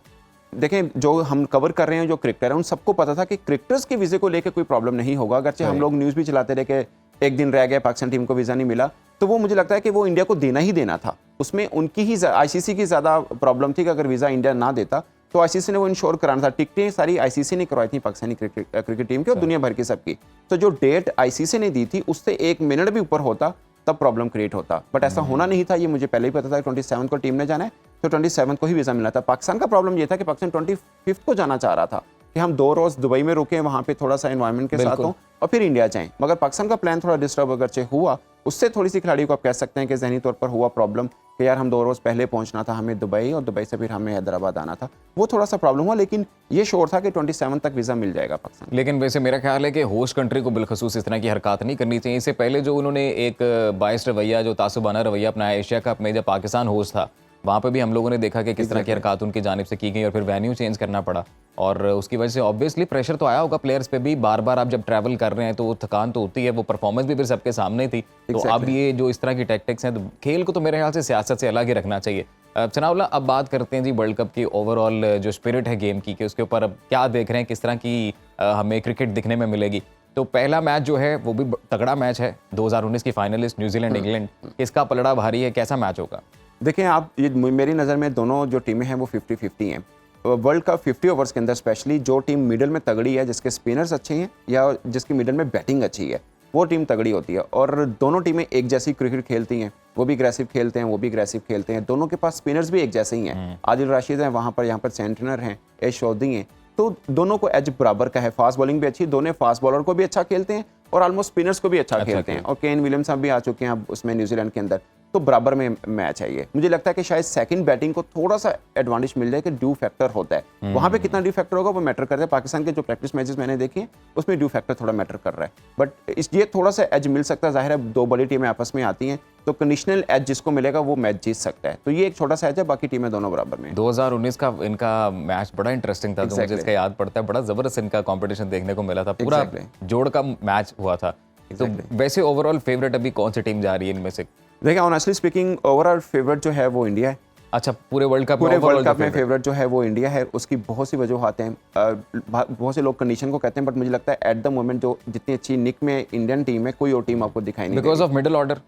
देखें जो हम कवर कर रहे हैं जो क्रिकेटर है उन सबको पता था कि क्रिकेटर्स के वीज़े को लेकर कोई प्रॉब्लम नहीं होगा। अगरचे हम लोग न्यूज़ भी चलाते रहे कि एक दिन रह गया पाकिस्तान टीम को वीज़ा नहीं मिला, तो वो मुझे लगता है कि वो इंडिया को देना ही देना था। उसमें उनकी ही आईसीसी की ज़्यादा प्रॉब्लम थी कि अगर वीज़ा इंडिया ना देता तो आईसीसी ने वो इंश्योर कराना था। टिकटें सारी आईसीसी ने करवाई थी पाकिस्तानी क्रिकेट टीम की और दुनिया भर की सबकी। तो जो डेट आईसीसी ने दी थी उससे 1 मिनट भी ऊपर होता तब प्रॉब्लम क्रिएट होता, बट ऐसा होना नहीं था। ये मुझे पहले ही पता था 27 को टीम ने जाना है, तो 27 को ही वीज़ा मिला था। पाकिस्तान का प्रॉब्लम ये था कि पाकिस्तान 25 को जाना चाह रहा था कि हम 2 रोज़ दुबई में रुकें, वहाँ पे थोड़ा सा एनवायरनमेंट के साथ हों और फिर इंडिया जाएं। मगर पाकिस्तान का प्लान थोड़ा डिस्टर्ब अगरचे हुआ, उससे थोड़ी सी खिलाड़ी को आप कह सकते हैं कि जहनी तौर पर हुआ प्रॉब्लम कि यार हम 2 रोज़ पहले पहुंचना था हमें दुबई, और दुबई से फिर हमें हैदराबाद आना था। वो थोड़ा सा प्रॉब्लम हुआ, लेकिन ये श्योर था कि 27 तक वीज़ा मिल जाएगा पाकिस्तान। लेकिन वैसे मेरा ख्याल है कि होस्ट कंट्री को बिलखसूस इस तरह की हरकत नहीं करनी चाहिए। इससे पहले जो उन्होंने एक बायस्ड रवैया, जो तासुबाना रवैया अपनाया एशिया कप में, जब पाकिस्तान होस्ट था, वहाँ पे भी हम लोगों ने देखा कि किस तरह की हरकत उनकी जानिब से की गई और फिर वेन्यू चेंज करना पड़ा, और उसकी वजह से ऑब्वियसली प्रेशर तो आया होगा प्लेयर्स पे भी। बार बार आप जब ट्रैवल कर रहे हैं तो थकान तो होती है, वो परफॉर्मेंस भी फिर सबके सामने थी। तो अब ये जो इस तरह की टैक्टिक्स हैं, तो खेल को तो मेरे ख्याल से सियासत से अलग ही रखना चाहिए। सनाउल्लाह, अब बात करते हैं जी वर्ल्ड कप की ओवरऑल जो स्पिरिट है गेम की, कि उसके ऊपर अब क्या देख रहे हैं, किस तरह की हमें क्रिकेट दिखने में मिलेगी। तो पहला मैच जो है वो भी तगड़ा मैच है, 2019 की फाइनलिस्ट न्यूजीलैंड इंग्लैंड, इसका पलड़ा भारी है, कैसा मैच होगा? देखें आप, ये मेरी नज़र में दोनों जो टीमें हैं वो 50-50 हैं। वर्ल्ड कप 50 ओवर्स के अंदर स्पेशली जो टीम मिडल में तगड़ी है, जिसके स्पिनर्स अच्छे हैं या जिसकी मिडल में बैटिंग अच्छी है, वो टीम तगड़ी होती है। और दोनों टीमें एक जैसी क्रिकेट खेलती हैं, वो भी अग्रेसिव खेलते हैं, वो भी अग्रेसिव खेलते हैं। दोनों के पास स्पिनर्स भी एक जैसे ही हैं। आदिल राशिद हैं वहाँ पर, यहाँ पर सेंटनर हैं, एश चौधरी हैं, तो दोनों को एज बराबर का है। फास्ट बॉलिंग भी अच्छी, दोनों फास्ट बॉलर को भी अच्छा खेलते हैं और ऑलमोस्ट स्पिनर्स को भी अच्छा खेलते हैं। और केन विलियम्स भी आ चुके हैं अब उसमें न्यूजीलैंड के अंदर, तो बराबर में मैच है ये। मुझे लगता है कि शायद सेकंड बैटिंग को थोड़ा सा एडवांटेज मिल जाए कि ड्यू फैक्टर होता है। वहाँ पे कितना ड्यू फैक्टर होगा वो मैटर करता है। पाकिस्तान के जो प्रैक्टिस मैचेस मैंने देखे हैं उसमें ड्यू फैक्टर थोड़ा मैटर कर रहा है, बट ये थोड़ा सा एज मिल सकता है। जाहिर है 2 बड़ी टीमें आपस में आती हैं, तो कंडीशनल एज जिसको मिलेगा वो मैच जीत सकता है। तो ये एक छोटा सा एज है, बाकी टीमें दोनों बराबर में। 2019 का इनका मैच बड़ा इंटरेस्टिंग था, तो मुझे इसका याद पड़ता है, बड़ा जबरदस्त इनका कंपटीशन देखने को मिला था, पूरा जोड़ का मैच हुआ था। तो वैसे ओवरऑल फेवरेट अभी कौन सी टीम जा रही है इनमें से? देखिए ऑनेस्टली स्पीकिंग ओवरऑल फेवरेट जो है वो इंडिया है। अच्छा, पूरे वर्ल्ड कप में फेवरेट जो है वो इंडिया है। उसकी बहुत सी वजूहत हैं, बहुत से लोग कंडीशन को कहते हैं, बट मुझे लगता है एट द मोमेंट जो जितनी अच्छी निक में इंडियन टीम है, कोई और टीम आपको दिखाई नहीं। बिकॉज ऑफ मिडिल ऑर्डर,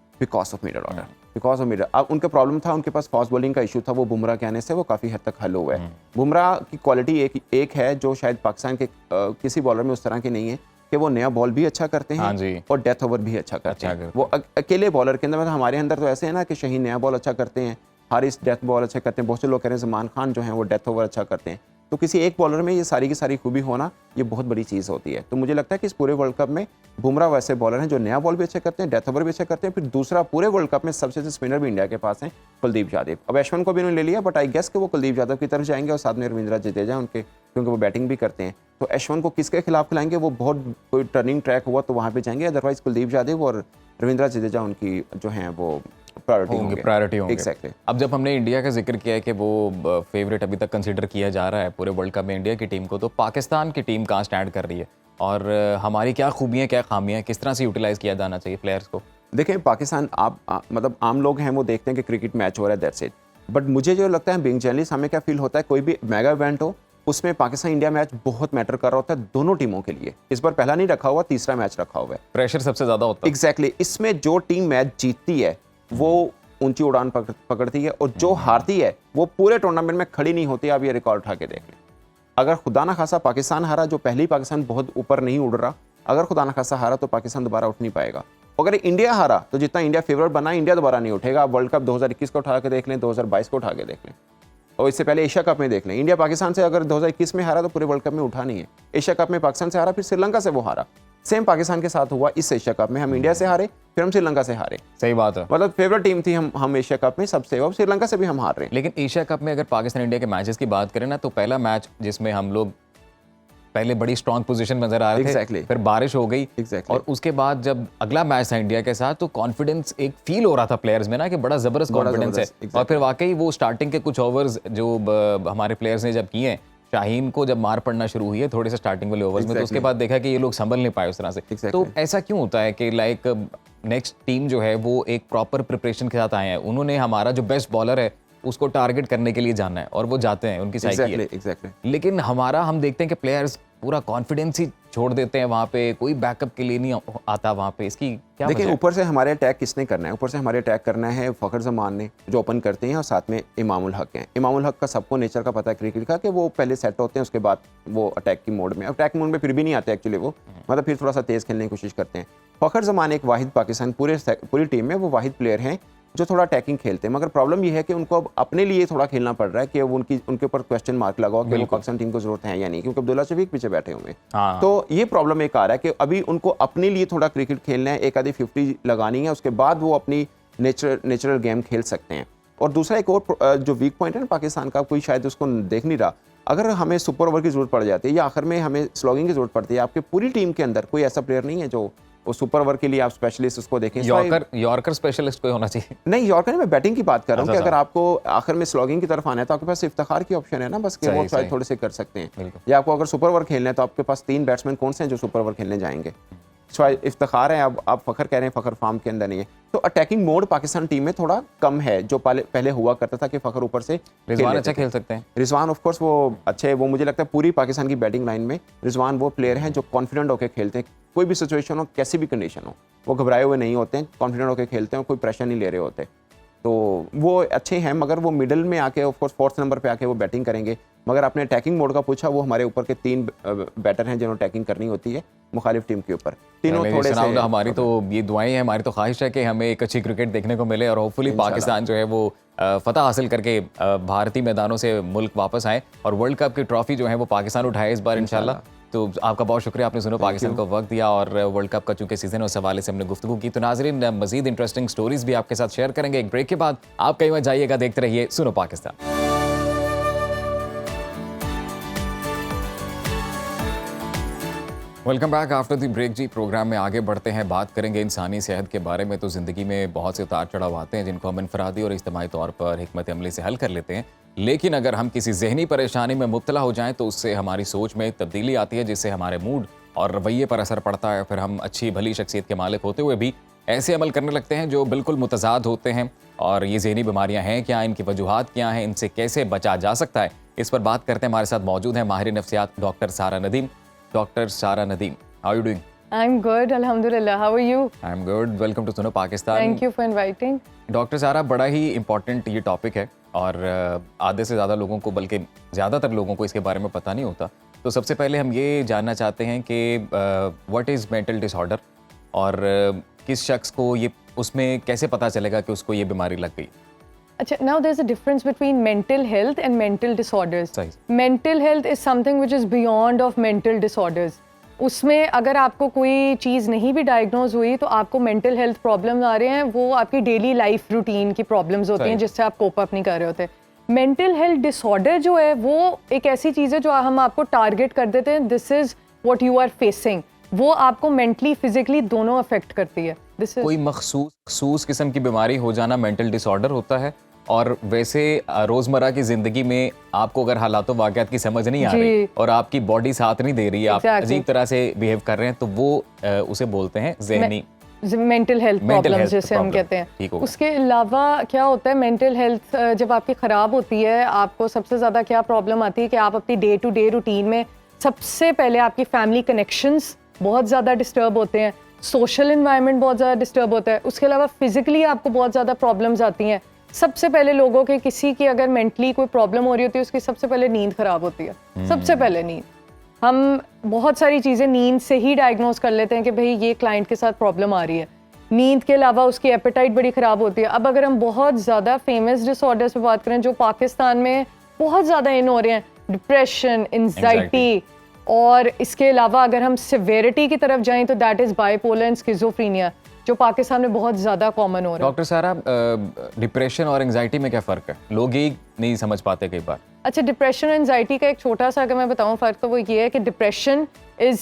अब उनका प्रॉब्लम था, उनके पास फास्ट बॉलिंग का इशू था, वो बुमराह के आने से वो काफ़ी हद तक हल हुआ है। बुमराह की क्वालिटी एक है जो शायद पाकिस्तान के किसी बॉलर में उस तरह की नहीं है कि वो नया बॉल भी अच्छा करते हैं और डेथ ओवर भी अच्छा करते हैं। वो अकेले बॉलर के अंदर, मतलब हमारे अंदर तो ऐसे है ना कि शहीन नया बॉल अच्छा करते हैं, हारिस डेथ बॉल अच्छा करते हैं, बहुत से लोग कह रहे हैं जमान खान जो हैं वो डेथ ओवर अच्छा करते हैं। तो किसी एक बॉलर में ये सारी की सारी खूबी होना ये बहुत बड़ी चीज़ होती है। तो मुझे लगता है कि इस पूरे वर्ल्ड कप में बुमराह वैसे बॉलर हैं जो नया बॉल भी अच्छे करते हैं, डेथ ओवर भी अच्छे करते हैं। फिर दूसरा, पूरे वर्ल्ड कप में सबसे अच्छे स्पिनर भी इंडिया के पास हैं, कुलदीप यादव। अब अश्विन को भी उन्होंने ले लिया, बट आई गेस कि वो कुलदीप यादव की तरफ जाएंगे और साथ में रविंद्र जडेजा उनके, क्योंकि वो बैटिंग भी करते हैं। तो अश्विन को किसके खिलाफ खिलाएंगे, वो बहुत कोई टर्निंग ट्रैक हुआ तो वहाँ पे जाएंगे। अदरवाइज कुलदीप यादव और रविंद्र जडेजा उनकी जो हैं वो प्रायोरिटी होंगे। एग्जैक्टली। अब जब हमने इंडिया का जिक्र किया है कि वो फेवरेट अभी तक कंसीडर किया जा रहा है पूरे वर्ल्ड कप में इंडिया की टीम को, तो पाकिस्तान की टीम कहाँ स्टैंड कर रही है और हमारी क्या खूबियाँ क्या खामियाँ, किस तरह से यूटिलाइज किया जाना चाहिए प्लेयर्स को? देखिए पाकिस्तान मतलब आम लोग हैं वो देखते हैं कि क्रिकेट मैच हो रहा है, दैट्स इट। बट मुझे जो लगता है बीइंग जर्नलिस्ट, हमें क्या फील होता है कोई भी मेगा इवेंट हो उसमें पाकिस्तान इंडिया मैच बहुत मैटर कर रहा होता है दोनों टीमों के लिए। इस बार पहला नहीं रखा हुआ, तीसरा मैच रखा हुआ है। प्रेशर सबसे ज़्यादा होता है। एग्जैक्टली। इसमें जो टीम मैच जीतती है वो ऊंची उड़ान पकड़ती है और जो हारती है वो पूरे टूर्नामेंट में खड़ी नहीं होती। आप ये रिकॉर्ड उठा के देख लें। अगर खुदा ना खासा पाकिस्तान हारा, जो पहले ही पाकिस्तान बहुत ऊपर नहीं उड़ रहा, अगर खुदा ना खासा हारा तो पाकिस्तान दोबारा उठ नहीं पाएगा। अगर इंडिया हारा तो जितना इंडिया फेवरेट बना, इंडिया दोबारा नहीं उठेगा। आप वर्ल्ड कप 2021 को उठा के देख लें, 2022 को उठा के देख लें, और इससे पहले एशिया कप में देख लें। इंडिया पाकिस्तान से अगर 2021 में हारा तो पूरे वर्ल्ड कप में उठा नहीं है। एशिया कप में पाकिस्तान से हारा, फिर श्रीलंका से वो हारा। सेम पाकिस्तान के साथ हुआ इस एशिया कप में। हम इंडिया से हारे, फिर हम श्रीलंका से हारे। सही बात है। मतलब फेवरेट टीम थी हम एशिया कप में सबसे, और श्रीलंका से भी हम हार रहे हैं। लेकिन एशिया कप में अगर पाकिस्तान इंडिया के मैचेस की बात करें ना, तो पहला मैच जिसमें हम लोग पहले बड़ी स्ट्रॉन्ग पोजीशन नजर आ रहे थे, Exactly. फिर बारिश हो गई। Exactly. और उसके बाद जब अगला मैच था इंडिया के साथ, तो कॉन्फिडेंस एक फील हो रहा था प्लेयर्स में ना कि बड़ा जबरदस्त कॉन्फिडेंस है। Exactly. और फिर वाकई वो स्टार्टिंग के कुछ ओवर्स जो हमारे प्लेयर्स ने जब किए, शाहीन को जब मार पड़ना शुरू हुई है थोड़े से स्टार्टिंग वाले ओवर्स में, तो उसके बाद देखा कि ये लोग संभल नहीं पाए उस तरह से। Exactly. तो ऐसा क्यों होता है कि लाइक नेक्स्ट टीम जो है वो एक प्रॉपर प्रिपरेशन के साथ आए हैं, उन्होंने हमारा जो बेस्ट बॉलर है उसको टारगेट करने के लिए जाना है और वो जाते हैं, उनकी साइकी है। एग्जैक्टली। लेकिन हमारा हम देखते हैं कि प्लेयर्स पूरा कॉन्फिडेंस ही छोड़ देते हैं वहाँ पे, कोई बैकअप के लिए नहीं आता वहाँ पे। इसकी क्या देखिए वजह है? ऊपर से हमारे अटैक किसने करना है? ऊपर से हमारे अटैक करना है फ़खर जमान ने, जो ओपन करते हैं, और साथ में इमामुल हक हैं। इमामुल हक का सबको नेचर का पता है क्रिकेट का कि वो पहले सेट होते हैं, उसके बाद वो अटैक की मोड में, अटैक मोड में फिर भी नहीं आते एक्चुअली वो, मतलब फिर थोड़ा सा तेज़ खेलने की कोशिश करते हैं। फ़खर जमान एक वाहिद पाकिस्तान पूरी टीम में वो वाहिद प्लेयर हैं जो थोड़ा अटैकिंग खेलते हैं। मगर प्रॉब्लम ये है कि उनको अब अपने लिए थोड़ा खेलना पड़ रहा है कि उनके ऊपर क्वेश्चन मार्क लगाओ कि वो पाकिस्तान टीम को जरूरत है या नहीं, क्योंकि अब्दुल्ला शफीक पीछे बैठे हुए हैं। हाँ। तो ये प्रॉब्लम एक आ रहा है कि अभी उनको अपने लिए थोड़ा क्रिकेट खेलना है, एक आधी 50 लगानी है, उसके बाद वो अपनी नेचुरल गेम खेल सकते हैं। और दूसरा एक और जो वीक पॉइंट है ना पाकिस्तान का, कोई शायद उसको देख नहीं रहा, अगर हमें सुपर ओवर की जरूरत पड़ जाती है या आखिर में हमें स्लॉगिंग की जरूरत पड़ती है, आपके पूरी टीम के अंदर कोई ऐसा प्लेयर नहीं है जो वो सुपर ओवर के लिए आप स्पेशलिस्ट उसको देखें। यॉर्कर स्पेशलिस्ट कोई होना चाहिए। नहीं, यॉर्कर नहीं, मैं बैटिंग की बात कर रहा हूँ कि अच्छा, अगर आपको आखिर में स्लॉगिंग की तरफ आना है तो आपके पास इफ्तिखार की ऑप्शन है ना, बस कि वो शायद थोड़े से कर सकते हैं। या आपको अगर सुपर ओवर खेलना है तो आपके पास 3 बैट्समैन कौन से हैं जो सुपर ओवर खेलने जाएंगे? शायद इफ्तिखार है, अब आप फ़खर कह रहे हैं, फ़खर फार्म के अंदर नहीं है। तो अटैकिंग मोड पाकिस्तान टीम में थोड़ा कम है, जो पहले हुआ करता था कि फ़खर ऊपर से रिजवान अच्छा खेल सकते हैं। रिजवान ऑफ कोर्स वो अच्छे, वो मुझे लगता है पूरी पाकिस्तान की बैटिंग लाइन में रिजवान वो प्लेयर हैं जो कॉन्फिडेंट होकर खेलते हैं। कोई भी सिचुएशन हो, कैसी भी कंडीशन हो, वो घबराए हुए नहीं होते हैं, कॉन्फिडेंट होकर खेलते हैं और कोई प्रेशर नहीं ले रहे होते। तो वो अच्छे हैं, मगर वो मिडिल में आके ऑफ कोर्स 4th नंबर पे आके वो बैटिंग करेंगे। मगर आपने अटैकिंग मोड का पूछा, वो हमारे ऊपर के 3 बैटर हैं जिन्होंने अटैकिंग करनी होती है मुखालिफ टीम के ऊपर। तीनों थोड़े से, हमारी तो ये दुआएं हैं, हमारी तो ख्वाहिश है कि हमें एक अच्छी क्रिकेट देखने को मिले और होपफुली पाकिस्तान जो है वो फतह हासिल करके भारतीय मैदानों से मुल्क वापस आए और वर्ल्ड कप की ट्रॉफी जो है वो पाकिस्तान उठाए इस बार इंशाल्लाह। तो आपका बहुत शुक्रिया, आपने सुनो पाकिस्तान को वक्त दिया और वर्ल्ड कप का चूंकि सीजन उस हवाले से हमने गुफ्तगू की। तो नाज़रीन, मजीद इंटरेस्टिंग स्टोरीज भी आपके साथ शेयर करेंगे एक ब्रेक के बाद। आप कहीं मत जाइएगा, देखते रहिए Suno Pakistan. Welcome back after the break जी। प्रोग्राम में आगे बढ़ते हैं, बात करेंगे इंसानी सेहत के बारे में। तो ज़िंदगी में बहुत से उतार चढ़ाव आते हैं जिनको हम इनफरादी और इज्तिमाई तौर पर हिकमत अमली से हल कर लेते हैं, लेकिन अगर हम किसी जहनी परेशानी में मुब्तला हो जाएं तो उससे हमारी सोच में तब्दीली आती है, जिससे हमारे मूड और रवैये पर असर पड़ता है। फिर हम अच्छी भली शख्सियत के मालिक होते हुए भी ऐसे अमल करने लगते हैं जो बिल्कुल मुतज़ाद होते हैं। और ये जहनी बीमारियां हैं क्या, इनकी वजूहात क्या हैं, इनसे कैसे बचा जा सकता है, इस पर बात करते हैं। हमारे साथ मौजूद हैं माहिर नफ्सियात doctor Sara Nadeem. Doctor Sara Nadeem, how are you doing? I'm good, alhamdulillah. How are you? I am good, welcome to Suno Pakistan. Thank you for inviting. Doctor Sara, बड़ा ही इंपॉर्टेंट ये टॉपिक है और आधे से ज़्यादा लोगों को, बल्कि ज़्यादातर लोगों को इसके बारे में पता नहीं होता। तो सबसे पहले हम ये जानना चाहते हैं कि व्हाट इज़ मेंटल डिसऑर्डर और किस शख्स को ये, उसमें कैसे पता चलेगा कि उसको ये बीमारी लग गई? अच्छा, now there's a difference between mental health and mental disorders. सही। Mental health is something which is beyond of mental disorders. उसमें अगर आपको कोई चीज़ नहीं भी डायग्नोज हुई तो आपको मेंटल हेल्थ प्रॉब्लम्स आ रहे हैं, वो आपकी डेली लाइफ रूटीन की प्रॉब्लम्स होती हैं जिससे आप कोप अप नहीं कर रहे होते। मेंटल हेल्थ डिसऑर्डर जो है वो एक ऐसी चीज़ है जो हम आपको टारगेट कर देते हैं, this is what you are facing. वो आपको मेंटली फिजिकली दोनों अफेक्ट करती है। दिस इज कोई मखसूस किस्म की बीमारी हो जाना मेंटल डिसऑर्डर होता है, और वैसे रोजमर्रा की जिंदगी में आपको अगर हालातों वाक़यात की समझ नहीं आ जी। रही और आपकी बॉडी साथ नहीं दे रही है, आप Exactly. अजीब तरह से बिहेव कर रहे हैं, तो वो उसे बोलते हैं ज़हनी मेंटल हेल्थ प्रॉब्लम health जैसे हम problem. कहते ठीक हैं। होगा। उसके अलावा क्या होता है, मेंटल हेल्थ जब आपकी ख़राब होती है, आपको सबसे ज़्यादा क्या प्रॉब्लम आती है कि आप अपनी डे टू डे रूटीन में सबसे पहले आपकी फैमिली कनेक्शंस बहुत ज़्यादा डिस्टर्ब होते हैं, सोशल इन्वायरमेंट बहुत ज़्यादा डिस्टर्ब होता है, उसके अलावा फिजिकली आपको बहुत ज़्यादा प्रॉब्लम्स आती हैं। सबसे पहले लोगों के किसी की अगर मेंटली कोई प्रॉब्लम हो रही होती है, उसकी सबसे पहले नींद ख़राब होती है। सबसे पहले नींद। हम बहुत सारी चीज़ें नींद से ही डायग्नोज कर लेते हैं कि भाई ये क्लाइंट के साथ प्रॉब्लम आ रही है। नींद के अलावा उसकी एपेटाइट बड़ी ख़राब होती है। अब अगर हम बहुत ज़्यादा फेमस डिसऑर्डर्स पे बात करें जो पाकिस्तान में बहुत ज़्यादा इन हो रहे हैं, डिप्रेशन, एंजाइटी, और इसके अलावा अगर हम सिवेरिटी की तरफ जाएं तो that is bipolar and schizophrenia, जो पाकिस्तान में बहुत ज़्यादा कॉमन हो रहा है। डॉक्टर सारा, डिप्रेशन और एंजाइटी में क्या फ़र्क है? लोग ही नहीं समझ पाते कई बार। अच्छा, डिप्रेशन और एंजाइटी का एक छोटा सा अगर मैं बताऊं फ़र्क, तो वो ये है कि डिप्रेशन इज़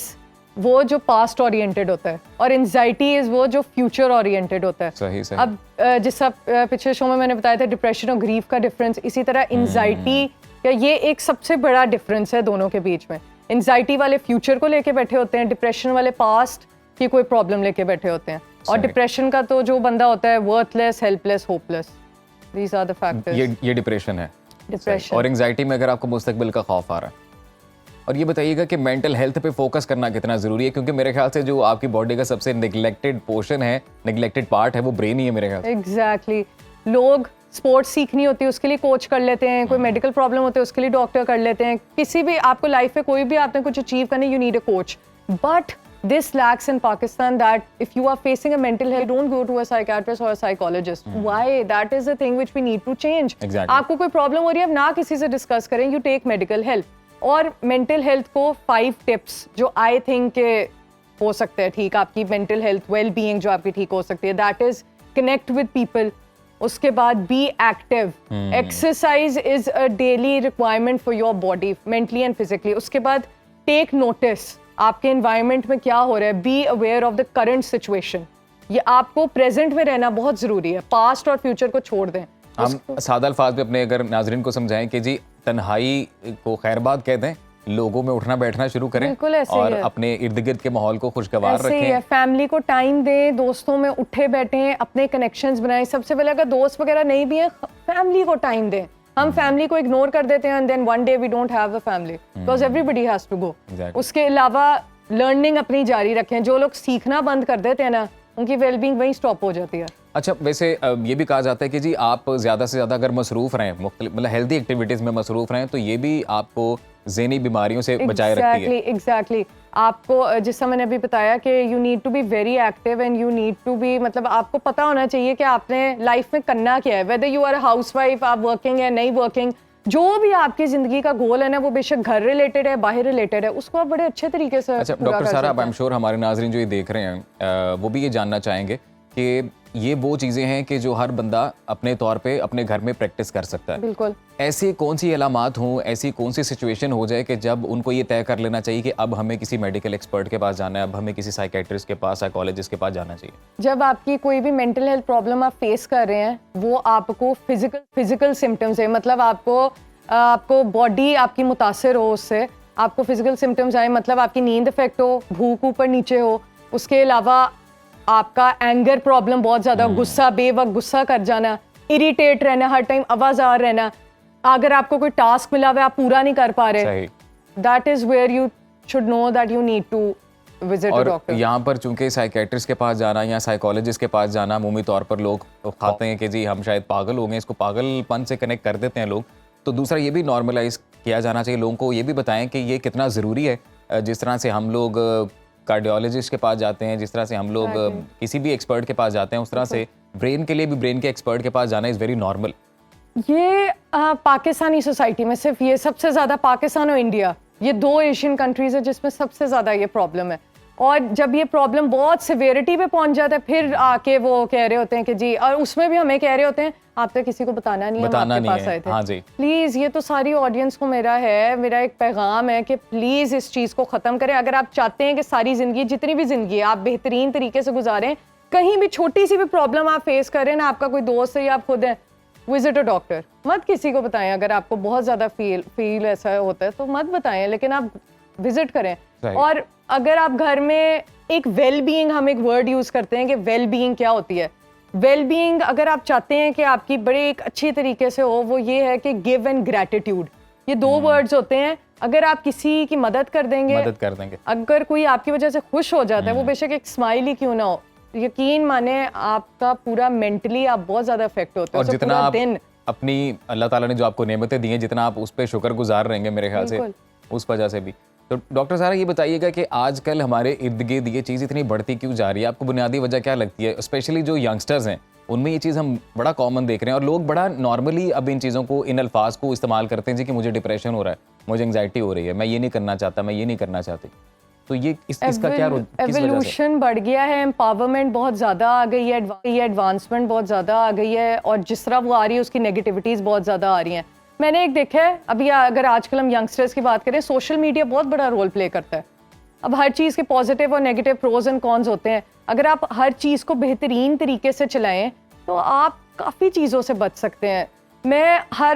वो जो पास्ट ओरिएंटेड होता है और एंजाइटी इज़ वो जो फ्यूचर ओरिएंटेड होता है। सही सही। अब जिस पिछले शो में मैंने बताया था डिप्रेशन और ग्रीफ का डिफरेंस, इसी तरह एंजाइटी का ये एक सबसे बड़ा डिफरेंस है दोनों के बीच में। एंजाइटी वाले फ्यूचर को लेके बैठे होते हैं, डिप्रेशन वाले पास्ट की कोई प्रॉब्लम लेके बैठे होते हैं। और डिप्रेशन का तो जो बंदा होता है worthless, helpless, hopeless, these are the factors. ये डिप्रेशन है। डिप्रेशन और एंजाइटी में अगर आपको मुस्तकबिल का खौफ आ रहा है। और ये बताइएगा कि मेंटल हेल्थ पे फोकस करना कितना ज़रूरी है, क्योंकि मेरे ख्याल से जो आपकी बॉडी का सबसे निगलेक्टेड पोर्शन है, निगलेक्टेड पार्ट है, वो ब्रेन ही है मेरे ख्याल से। एग्जैक्टली। लोग स्पोर्ट्स सीखनी होती है उसके लिए कोच कर लेते हैं, कोई मेडिकल प्रॉब्लम होती है उसके लिए डॉक्टर कर लेते हैं, किसी भी आपको लाइफ में कोई भी आपने कुछ अचीव करना, you need a coach. But this lacks in Pakistan, that if you are facing a mental health, don't go to a psychiatrist or a psychologist. Why? That is the thing which we need to change. Exactly. आपको कोई problem हो रही है, अब ना किसी से discuss करें, you take medical help. और मेंटल हेल्थ को 5 टिप्स जो आई थिंक के हो सकते हैं ठीक, आपकी मेंटल हेल्थ वेल बीइंग जो आपकी ठीक हो सकती है, that is connect with people. उसके बाद be active, exercise is a daily requirement for your body mentally and physically. उसके बाद टेक नोटिस, आपके एनवायरनमेंट में क्या हो रहा है, be aware of the current situation. ये आपको प्रेजेंट में रहना बहुत जरूरी है, पास्ट और फ्यूचर को छोड़ दें। हम सादा अल्फाज में अपने अगर नाजरीन को समझाएं कि जी तन्हाई को खैरबाद कहते हैं, लोगों में उठना बैठना शुरू करें बिल्कुल ऐसे ही और है। अपने इर्द गिर्द के माहौल को खुशगवार ऐसे ही है, रखें। फैमिली को टाइम दें, दोस्तों में उठे बैठे, अपने कनेक्शंस बनाएं। सबसे पहले अगर दोस्त वगैरह नहीं भी है, फैमिली को टाइम दें। हम फैमिली को इग्नोर कर देते हैं and then one day we don't have a family because everybody has to go. Exactly. उसके अलावा लर्निंग अपनी जारी रखें। जो लोग सीखना बंद कर देते हैं ना, उनकी वेलबींग वहीं स्टॉप हो जाती है। अच्छा, वैसे ये भी कहा जाता है कि जी आप ज़्यादा से ज़्यादा अगर मसरूफ़ रहें, मतलब हेल्दी एक्टिविटीज़ में मसरूफ़ रहें, तो ये भी आपको ज़हनी बीमारियों से बचाए रखती है। एग्जैक्टली। आपको जैसा मैंने अभी बताया कि you need to be very active and you need to be, मतलब आपको पता होना चाहिए कि आपने लाइफ में करना क्या है, whether you are a housewife, आप वर्किंग है नहीं वर्किंग, जो भी आपकी जिंदगी का गोल है ना, वो बेशक घर रिलेटेड है बाहर रिलेटेड है, उसको आप बड़े अच्छे तरीके से अच्छा डॉक्टर सारा, आई एम श्योर हमारे नाजरीन जो ये देख रहे हैं वो भी ये जानना चाहेंगे कि ये वो चीज़ें हैं कि जो हर बंदा अपने तौर पे अपने घर में प्रैक्टिस कर सकता है। बिल्कुल। ऐसी कौन सी अलामात हों, ऐसी कौन सी सिचुएशन हो जाए कि जब उनको ये तय कर लेना चाहिए कि अब हमें किसी मेडिकल एक्सपर्ट के पास जाना है, अब हमें किसी साइकेट्रिस्ट के पास, साइकोलॉजिस्ट के पास जाना चाहिए? जब आपकी कोई भी मेंटल हेल्थ प्रॉब्लम आप फेस कर रहे हैं, वो आपको फिजिकल सिम्टम्स है, मतलब आपको बॉडी आपकी मुतासिर हो उससे, आपको फिजिकल सिम्टम्स आए, मतलब आपकी नींद इफेक्ट हो, भूख ऊपर नीचे हो, उसके अलावा आपका एंगर प्रॉब्लम बहुत ज़्यादा, गुस्सा, बेवक्त गुस्सा कर जाना, इरिटेट रहना, हर टाइम आवाज़ार रहना, अगर आपको कोई टास्क मिला हुआ आप पूरा नहीं कर पा रहे, that is where you should know that you need to visit a doctor. यहाँ पर चूंकि साइकेट्रिस्ट के पास जाना या साइकोलॉजिस्ट के पास जाना अमूमी तौर पर लोग खाते हैं कि जी हम शायद पागल हो गए, इसको पागलपन से कनेक्ट कर देते हैं लोग। तो दूसरा ये भी नॉर्मलाइज किया जाना चाहिए, लोगों को ये भी बताएं कि ये कितना ज़रूरी है। जिस तरह से हम लोग कार्डियोलॉजिस्ट के पास जाते हैं, जिस तरह से हम लोग किसी भी एक्सपर्ट के पास जाते हैं, उस तरह से ब्रेन के लिए भी ब्रेन के एक्सपर्ट के पास जाना इज़ वेरी नॉर्मल। ये पाकिस्तानी सोसाइटी में सिर्फ ये सबसे ज़्यादा, पाकिस्तान और इंडिया ये 2 एशियन कंट्रीज़ है जिसमें सबसे ज़्यादा ये प्रॉब्लम है। और जब ये प्रॉब्लम बहुत सिवियरिटी पे पहुंच जाता है फिर आके वो कह रहे होते हैं कि जी, और उसमें भी हमें कह रहे होते हैं आप तो किसी को बताना नहीं है, हम आपके पास आए थे। हाँ जी। प्लीज़, ये तो सारी ऑडियंस को मेरा एक पैगाम है कि प्लीज़ इस चीज़ को ख़त्म करें। अगर आप चाहते हैं कि सारी ज़िंदगी, जितनी भी ज़िंदगी है, आप बेहतरीन तरीके से गुजारें, कहीं भी छोटी सी भी प्रॉब्लम आप फेस कर रहे हैं ना, आपका कोई दोस्त है या आप खुद हैं, विजिट अ डॉक्टर। मत किसी को बताएं। अगर आपको बहुत ज़्यादा फील ऐसा होता है तो मत बताएं, लेकिन आप विजिट करें। और अगर आप घर में एक वेल बीइंग, हम एक वर्ड यूज़ करते हैं कि वेल बीइंग क्या होती है। वेल बीइंग अगर आप चाहते हैं कि आपकी बड़े एक अच्छी तरीके से हो, वो ये है कि गिव एंड ग्रैटिट्यूड, ये 2 वर्ड्स होते हैं। अगर आप किसी की मदद कर देंगे, अगर कोई आपकी वजह से खुश हो जाता है, वो बेशक एक स्माइल ही क्यों ना हो, यकीन माने आपका पूरा मेंटली आप बहुत ज़्यादा इफेक्ट होते हो। और जितना आप अपनी अल्लाह ताला ने जो आपको नेमतें दी हैं, जितना आप उस पर शुक्रगुजार रहेंगे मेरे ख्याल से, उस वजह से भी। तो डॉक्टर सारा ये बताइएगा कि आजकल हमारे इर्द गिर्द ये चीज़ इतनी बढ़ती क्यों जा रही है? आपको बुनियादी वजह क्या लगती है? स्पेशली जो यंगस्टर्स हैं उनमें ये चीज़ हम बड़ा कॉमन देख रहे हैं और लोग बड़ा नॉर्मली अब इन चीज़ों को, इन अल्फाज को इस्तेमाल करते हैं जी कि मुझे डिप्रेशन हो रहा है, मुझे एंग्जाइटी हो रही है, मैं ये नहीं करना चाहता, मैं ये नहीं करना चाहती। तो ये इसका क्या एवोल्यूशन बढ़ गया है, एम्पावरमेंट बहुत ज़्यादा आ गई है, एडवांसमेंट बहुत ज़्यादा आ गई है, और जिस तरह वो आ रही है उसकी नेगेटिविटीज़ बहुत ज़्यादा आ रही हैं। मैंने एक देखा है, अभी अगर आजकल हम यंगस्टर्स की बात करें, सोशल मीडिया बहुत बड़ा रोल प्ले करता है। अब हर चीज़ के पॉजिटिव और नेगेटिव प्रोज एंड कॉन्स होते हैं। अगर आप हर चीज़ को बेहतरीन तरीके से चलाएं तो आप काफ़ी चीज़ों से बच सकते हैं।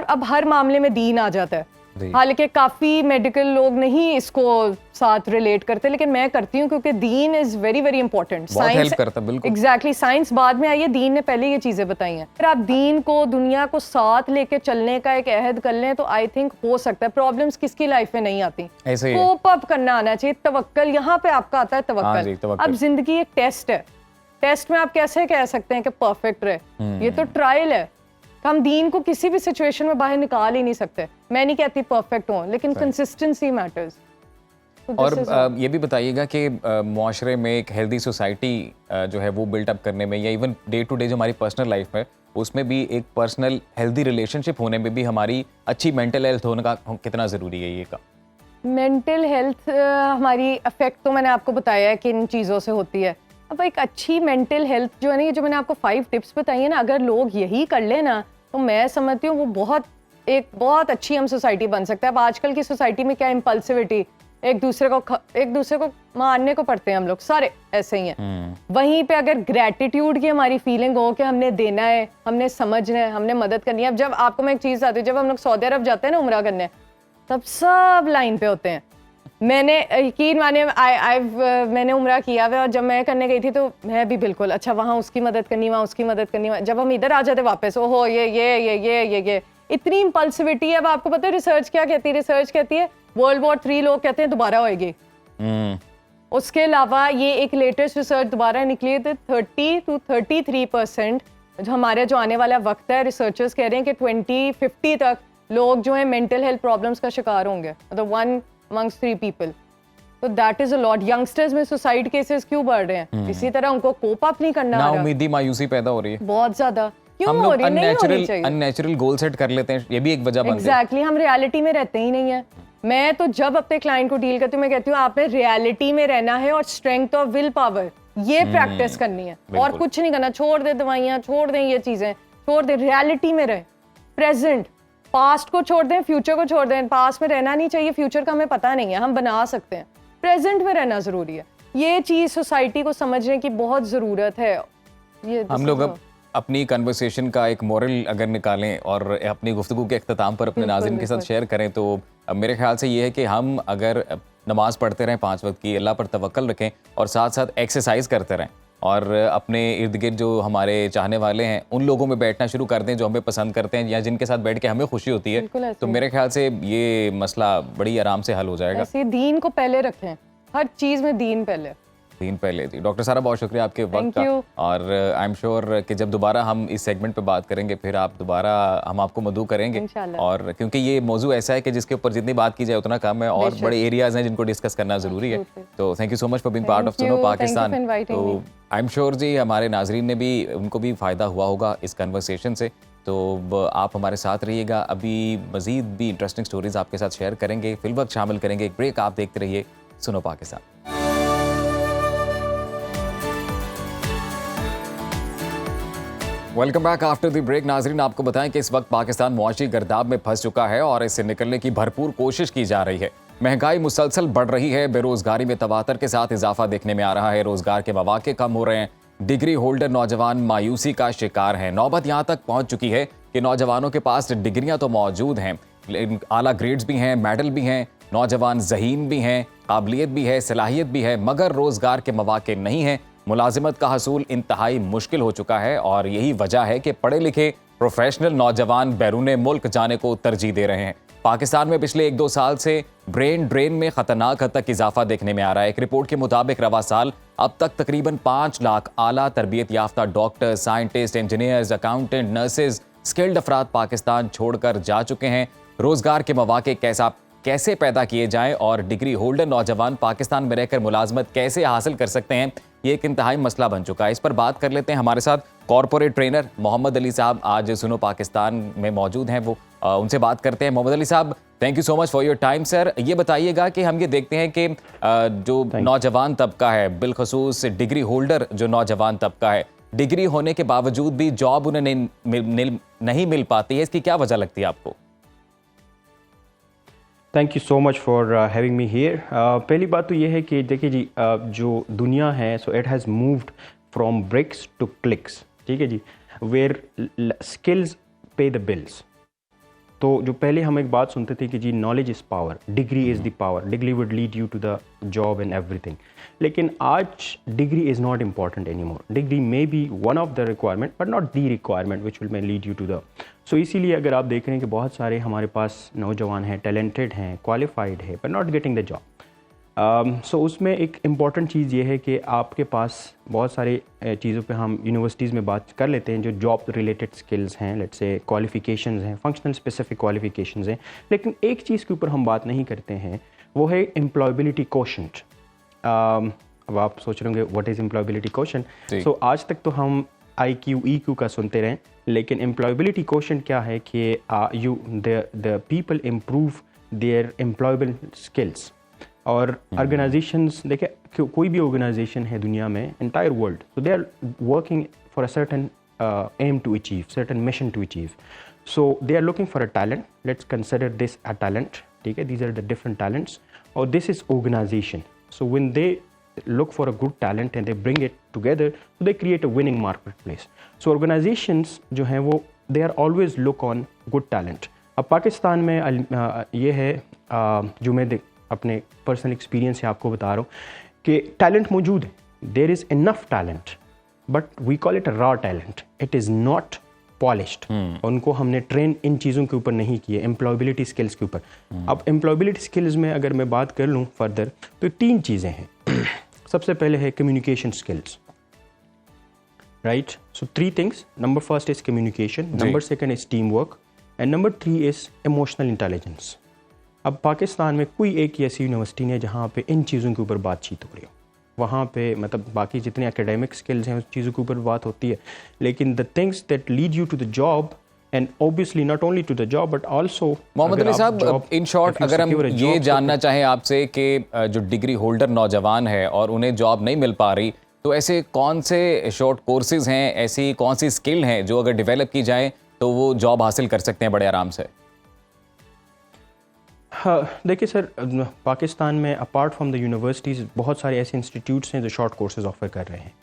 अब हर मामले में दीन आ जाता है, हालांकि काफ़ी मेडिकल लोग नहीं इसको साथ रिलेट करते, लेकिन मैं करती हूँ क्योंकि दीन is very very important. Science करता है, बिल्कुल एग्जैक्टली, साइंस बाद में आई है, दीन ने पहले ये चीज़ें बताई हैं। अगर आप दीन को, दुनिया को साथ लेके चलने का एक अहद कर लें तो आई थिंक हो सकता है। प्रॉब्लम्स किसकी लाइफ में नहीं आती, कोप अप करना आना चाहिए, तवक्कल, यहाँ पे आपका आता है तवक्कल। अब जिंदगी एक टेस्ट है, टेस्ट में आप कैसे कह सकते हैं कि परफेक्ट रहे? ये तो ट्रायल है। हम दीन को किसी भी सिचुएशन में बाहर निकाल ही नहीं सकते। मैं नहीं कहती परफेक्ट हो, लेकिन कंसिस्टेंसी मैटर्स। और ये भी बताइएगा कि मुआशरे में एक हेल्दी सोसाइटी जो है वो बिल्ट अप करने में, या इवन डे टू डे जो हमारी पर्सनल लाइफ है उसमें भी एक पर्सनल हेल्दी रिलेशनशिप होने में भी हमारी अच्छी मेंटल हेल्थ होने का कितना ज़रूरी है? ये का मेंटल हेल्थ हमारी अफेक्ट तो मैंने आपको बताया है कि इन चीज़ों से होती है। अब एक अच्छी मेंटल हेल्थ जो है ना, ये जो मैंने आपको 5 टिप्स बताई है ना, अगर लोग यही कर ले ना तो मैं समझती हूँ वो एक बहुत अच्छी हम सोसाइटी बन सकता है। अब आजकल की सोसाइटी में क्या इम्पल्सिविटी, एक दूसरे को मारने को पड़ते हैं, हम लोग सारे ऐसे ही हैं। वहीं पे अगर ग्रेटिट्यूड की हमारी फीलिंग हो कि हमने देना है, हमने समझना है, हमने मदद करनी है। अब जब आपको मैं एक चीज़ बताती हूँ, जब हम लोग सऊदी अरब जाते हैं ना उम्रा करने, तब सब लाइन पे होते हैं। मैंने यकीन माने मैंने उम्रा किया हुआ, और जब मैं करने गई थी तो मैं भी बिल्कुल अच्छा वहाँ उसकी मदद करनी, वहाँ उसकी मदद करनी। जब हम इधर आ जाते वापस, ओहो ये इतनी इम्पल्सिविटी है। अब आपको पता है रिसर्च क्या कहती है? रिसर्च कहती है World War 3 लोग कहते हैं दोबारा होएगी। उसके अलावा ये एक लेटेस्ट रिसर्च दोबारा निकली है, 30 to 33% जो हमारे जो आने वाला वक्त है, रिसर्चर्स कह रहे हैं कि 2050 तक लोग जो है मेंटल हेल्थ प्रॉब्लम्स का शिकार होंगे, मतलब 1 amongst 3 people। तो that is a lot. Youngsters में सुसाइड केसेस क्यों बढ़ रहे हैं? इसी तरह उनको कोप अप नहीं करना आ रहा। उम्मीदी मायूसी पैदा हो रही है बहुत ज्यादा। क्यों हम हो लोग रही? नहीं होनी चाहिए। अननेचुरल गोल सेट कर लेते हैं, ये भी एक वजह बनती है। एग्जैक्टली, हम रियलिटी में रहते ही नहीं है। मैं तो जब अपने क्लाइंट को डील करती हूँ, मैं कहती हूँ आपने रियलिटी में रहना है और स्ट्रेंथ ऑफ विल पावर ये प्रैक्टिस करनी है, और कुछ नहीं करना। छोड़ दे दवाइयाँ, छोड़ दें ये चीजें, छोड़ दें, रियलिटी में रहे। प्रेजेंट, पास्ट को छोड़ दें, फ्यूचर को छोड़ दें। पास्ट में रहना नहीं चाहिए, फ्यूचर का हमें पता नहीं है, हम बना सकते हैं। प्रेजेंट में रहना जरूरी है। ये चीज सोसाइटी को समझने की बहुत जरूरत है। ये हम लोग अब अपनी कन्वर्सेशन का एक मोरल अगर निकालें और अपनी गुफ्तगू के अख्ताम पर अपने नाज़रीन के साथ शेयर करें, तो मेरे ख्याल से ये है कि हम अगर नमाज पढ़ते रहें 5 वक्त की, अल्लाह पर तवक्कल रखें और साथ साथ एक्सरसाइज करते रहें, और अपने इर्द गिर्द जो हमारे चाहने वाले हैं उन लोगों में बैठना शुरू कर दें जो हमें पसंद करते हैं या जिनके साथ बैठ के हमें खुशी होती है, तो मेरे ख्याल से ये मसला बड़ी आराम से हल हो जाएगा। ऐसे दीन को पहले रखें, हर चीज़ में दीन पहले थी। डॉक्टर सारा, बहुत शुक्रिया आपके वक्त का, और आई एम श्योर कि जब दोबारा हम इस सेगमेंट पे बात करेंगे फिर आप दोबारा हम आपको मदऊ करेंगे, और क्योंकि ये मौजू ऐसा है कि जिसके ऊपर जितनी बात की जाए उतना कम है, और बड़े एरियाज हैं जिनको डिस्कस करना जरूरी है। तो thank you so much for being part of सुनो पाकिस्तान। तो आई एम श्योर जी हमारे नाजरीन ने भी, उनको भी फ़ायदा हुआ होगा इस कन्वर्सेशन से। तो आप हमारे साथ रहिएगा, अभी मज़ीद भी इंटरेस्टिंग स्टोरीज आपके साथ शेयर करेंगे, फिल वक्त शामिल करेंगे। एक ब्रेक, आप देखते रहिए Suno Pakistan. Welcome back after the break. नाजरीन, आपको बताएं कि इस वक्त पाकिस्तान मुआशी गर्दाब में फंस चुका है और इससे निकलने की भरपूर कोशिश की जा रही है। महंगाई मुसलसल बढ़ रही है, बेरोजगारी में तवातर के साथ इजाफा देखने में आ रहा है, रोजगार के मौके कम हो रहे हैं, डिग्री होल्डर नौजवान मायूसी का शिकार हैं। नौबत यहाँ तक पहुँच चुकी है कि नौजवानों के पास डिग्रियाँ तो मौजूद हैं, लेकिन आला ग्रेड्स भी हैं, मेडल भी हैं, नौजवान ज़हीन भी हैं, काबिलियत भी है, सलाहियत भी है, मगर रोजगार के मौके नहीं हैं। मुलाजिमत का हसूल इंतहाई मुश्किल हो चुका है और यही वजह है कि पढ़े लिखे प्रोफेशनल नौजवान बैरून मुल्क जाने को तरजीह दे रहे हैं। पाकिस्तान में पिछले 1-2 साल से ब्रेन ड्रेन में खतरनाक हद तक इजाफा देखने में आ रहा है। एक रिपोर्ट के मुताबिक रवा साल अब तक तकरीबन 5 लाख आला तरबियत याफ्ता doctor, scientist, engineers, accountant, nurses, skilled अफराद पाकिस्तान छोड़कर जा चुके हैं। रोजगार के मौके कैसे पैदा किए जाएं और डिग्री होल्डर नौजवान पाकिस्तान में रहकर मुलाजमत कैसे हासिल कर सकते हैं, ये एक इंतहाई मसला बन चुका है। इस पर बात कर लेते हैं। हमारे साथ कॉर्पोरेट ट्रेनर मोहम्मद अली साहब आज सुनो पाकिस्तान में मौजूद हैं, वो उनसे बात करते हैं। मोहम्मद अली साहब, thank you so much for your time sir. ये बताइएगा कि हम ये देखते हैं कि जो नौजवान तबका है, बिलखसूस डिग्री होल्डर जो नौजवान तबका है, डिग्री होने के बावजूद भी जॉब उन्हें नहीं मिल पाती है, इसकी क्या वजह लगती है आपको? Thank you so much for having me here. पहली बात तो ये है कि देखिए जी, जो दुनिया है so it has moved from bricks to clicks, ठीक है जी, where skills pay the bills. तो जो पहले हम एक बात सुनते थे कि जी knowledge is power, degree is the power, degree would lead you to the job and everything. लेकिन आज degree is not important any more. Degree may be one of the requirement but not the requirement which will may lead you to the. So इसीलिए अगर आप देख रहे हैं कि बहुत सारे हमारे पास नौजवान हैं, टैलेंटेड हैं, क्वालिफाइड है, but not getting the job. So उसमें एक इम्पॉर्टेंट चीज़ ये है कि आपके पास बहुत सारे चीज़ों पे हम यूनिवर्सिटीज़ में बात कर लेते हैं जो जॉब रिलेटेड स्किल्स हैं, लेट्स से क्वालिफिकेशंस हैं, फंक्शनल स्पेसिफिक क्वालिफिकेशंस हैं, लेकिन एक चीज़ के ऊपर हम बात नहीं करते हैं, वो है एम्प्लॉयबिलिटी कोशेंट। अब आप सोच रहे होंगे व्हाट इज़ एम्प्लॉयबिलिटी कोशेंट। सो आज तक तो हम IQ, EQ का सुनते रहें, लेकिन एम्प्लॉयबिलिटी कोशेंट क्या है कि the people improve their employable skills. और ऑर्गेनाइजेशंस, देखिए कोई भी ऑर्गेनाइजेशन है दुनिया में, entire world, so they are working for a certain aim to achieve, certain mission to achieve. So they are looking for a talent, let's consider this a talent, ठीक है, these are the different talents, और this is organisation. So when they look for a good talent and they bring it together, so they create a winning marketplace. So organizations जो हैं वो they are always look on good talent. अब पाकिस्तान में ये है जो मैं अपने पर्सनल एक्सपीरियंस से आपको बता रहा हूँ कि टैलेंट मौजूद है, there is enough talent, but we call it a raw talent. It is not polished. उनको हमने ट्रेन इन चीज़ों के ऊपर नहीं किए, एम्प्लॉयबिलिटी स्किल्स के ऊपर। अब एम्प्लॉयबिलिटी स्किल्स में अगर मैं बात कर लूँ फर्दर, तो 3 चीज़ें हैं। सबसे पहले है communication skills, right? So 3 things. Number first is communication, number second is team work, and number 3 is emotional intelligence. अब पाकिस्तान में कोई एक ऐसी यूनिवर्सिटी नहीं है जहाँ पे इन चीज़ों के ऊपर बातचीत हो रही हो। वहाँ पे मतलब बाकी जितने एकेडमिक स्किल्स हैं उस चीज़ों के ऊपर बात होती है, लेकिन the things that lead you to the job, and obviously not only to the job but also. Mohammad Ali sahab, in short अगर हम ये जानना चाहें आपसे कि जो डिग्री होल्डर नौजवान है और उन्हें जॉब नहीं मिल पा रही, तो ऐसे कौन से शॉर्ट कोर्सेज हैं, ऐसी कौन सी स्किल हैं जो अगर डेवलप की जाए तो वो जॉब हासिल कर सकते हैं बड़े आराम से? हाँ, देखिए सर, पाकिस्तान में अपार्ट फ्रॉम द यूनिवर्सिटीज़ बहुत सारे ऐसे इंस्टीट्यूट्स हैं जो शॉर्ट कोर्सेज ऑफर कर रहे हैं।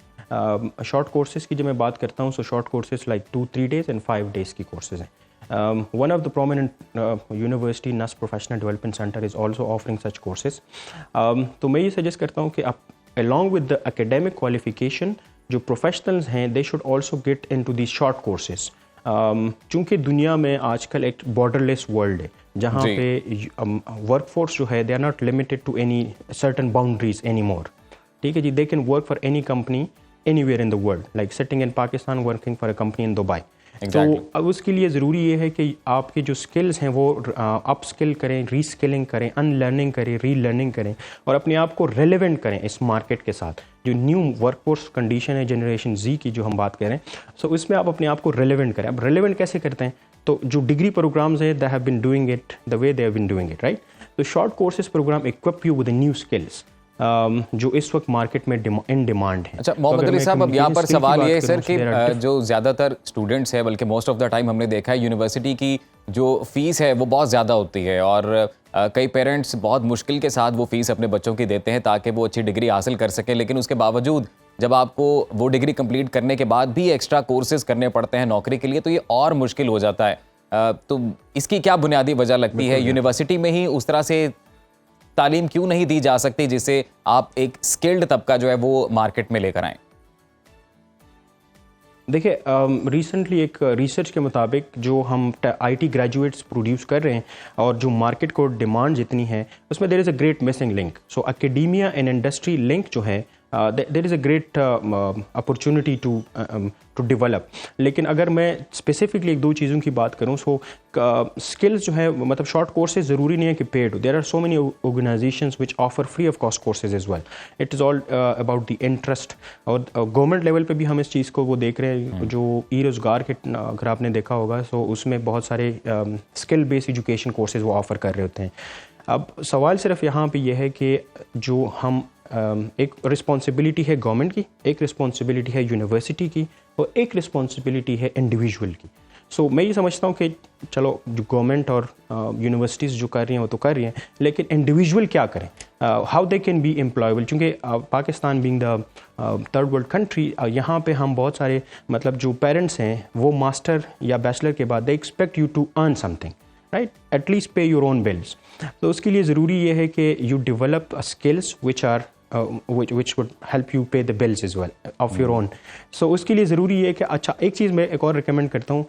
शॉर्ट कोर्सेज की जब मैं बात करता हूँ, so short courses like 2-3 days and 5 days की कोर्सेज हैं। One of the prominent university's professional development centre is also offering such courses. तो मैं ये सजेस्ट करता हूँ कि आप along with the academic qualification, जो प्रोफेशनल्स हैं they should also get in to these short courses. चूँकि दुनिया में आजकल एक बॉर्डरलेस वर्ल्ड है जहाँ पे वर्कफोर्स जो है they are not limited to any certain boundaries any more, ठीक है जी। They can work for any company anywhere in the world, like sitting in Pakistan working for a company in Dubai. Exactly. तो अब उसके लिए ज़रूरी ये है कि आपके जो स्किल्स हैं वो अप स्किल करें, रीस्किलिंग करें, अनलर्निंग करें, रीलर्निंग करें और अपने आप को रेलेवेंट करें इस मार्केट के साथ। जो न्यू वर्कफोर्स कंडीशन है जनरेशन Z की जो हम बात करें, सो इसमें आप अपने आप को रेलेवेंट करें। अब रेलेवेंट कैसे करते हैं? तो जो डिग्री प्रोग्राम्स है they have been doing it the way they have been doing it, right? तो short courses programme equip you with new skills. जो इस वक्त मार्केट में इन डिमांड है। अच्छा तो मोहम्मद अगर अली मैं साहब, अब यहाँ पर communication skill की सवाल बात ये है करूं, सर कि so there are जो ज़्यादातर स्टूडेंट्स हैं, बल्कि मोस्ट ऑफ द टाइम हमने देखा है यूनिवर्सिटी की जो फीस है वो बहुत ज़्यादा होती है और कई पेरेंट्स बहुत मुश्किल के साथ वो फीस अपने बच्चों की देते हैं ताकि वो अच्छी डिग्री हासिल कर सकें, लेकिन उसके बावजूद जब आपको वो डिग्री कंप्लीट करने के बाद भी एक्स्ट्रा कोर्सेज करने पड़ते हैं नौकरी के लिए, तो ये और मुश्किल हो जाता है। तो इसकी क्या बुनियादी वजह लगती है? यूनिवर्सिटी में ही उस तरह से तालीम क्यों नहीं दी जा सकती जिससे आप एक स्किल्ड तबका जो है वो मार्केट में लेकर आएँ? देखिए, रिसेंटली एक रिसर्च के मुताबिक जो हम आईटी ग्रेजुएट्स प्रोड्यूस कर रहे हैं और जो मार्केट को डिमांड जितनी है, उसमें there is a great missing link. So academia and industry link जो है, there is a great opportunity to develop. लेकिन अगर मैं स्पेसिफिकली एक दो चीज़ों की बात करूँ, सो स्किल्स जो है, मतलब शॉर्ट कोर्सेज ज़रूरी नहीं है कि paid. There are so many organisations which offer free of cost courses as well. It is all about the interest. और गवर्नमेंट लेवल पे भी हम इस चीज़ को वो देख रहे हैं, जो ई रोज़गार के अगर आपने देखा होगा, सो उसमें बहुत सारे स्किल बेस्ड एजुकेशन कोर्सेज वो ऑफ़र कर रहे होते हैं। अब सवाल सिर्फ यहाँ पे यह है कि जो हम एक रिस्पॉन्सिबिलिटी है गवर्नमेंट की, एक रिस्पॉन्सिबिलिटी है यूनिवर्सिटी की, और एक रिस्पॉन्सिबिलिटी है इंडिविजुअल की। सो मैं ये समझता हूँ कि चलो जो गवर्नमेंट और यूनिवर्सिटीज़ जो कर रही हैं वो तो कर रही हैं, लेकिन इंडिविजुअल क्या करें, how they can be employable. चूँकि Pakistan being the third world country, यहाँ पे हम बहुत सारे मतलब जो पेरेंट्स हैं वो मास्टर या बैचलर के बाद they expect you to earn something, right, at least pay your own bills. तो उसके लिए ज़रूरी ये है कि you develop skills which are which would help you pay the bills as well of your own. So उसके लिए ज़रूरी है कि अच्छा, एक चीज़ मैं एक और रिकमेंड करता हूँ,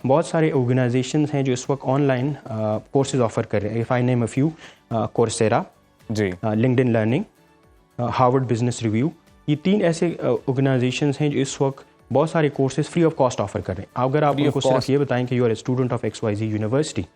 बहुत सारे ऑर्गेनाइजेशंस हैं जो इस वक्त ऑनलाइन कोर्सेज ऑफर कर रहे हैं। If I name a few, Coursera जी, LinkedIn Learning, Harvard Business Review, ये 3 ऐसे ऑर्गेनाइजेशंस हैं जो इस वक्त बहुत सारे courses free of cost offer कर रहे हैं। अगर आप उनको सिर्फ ये बताएं कि you are a student of XYZ university,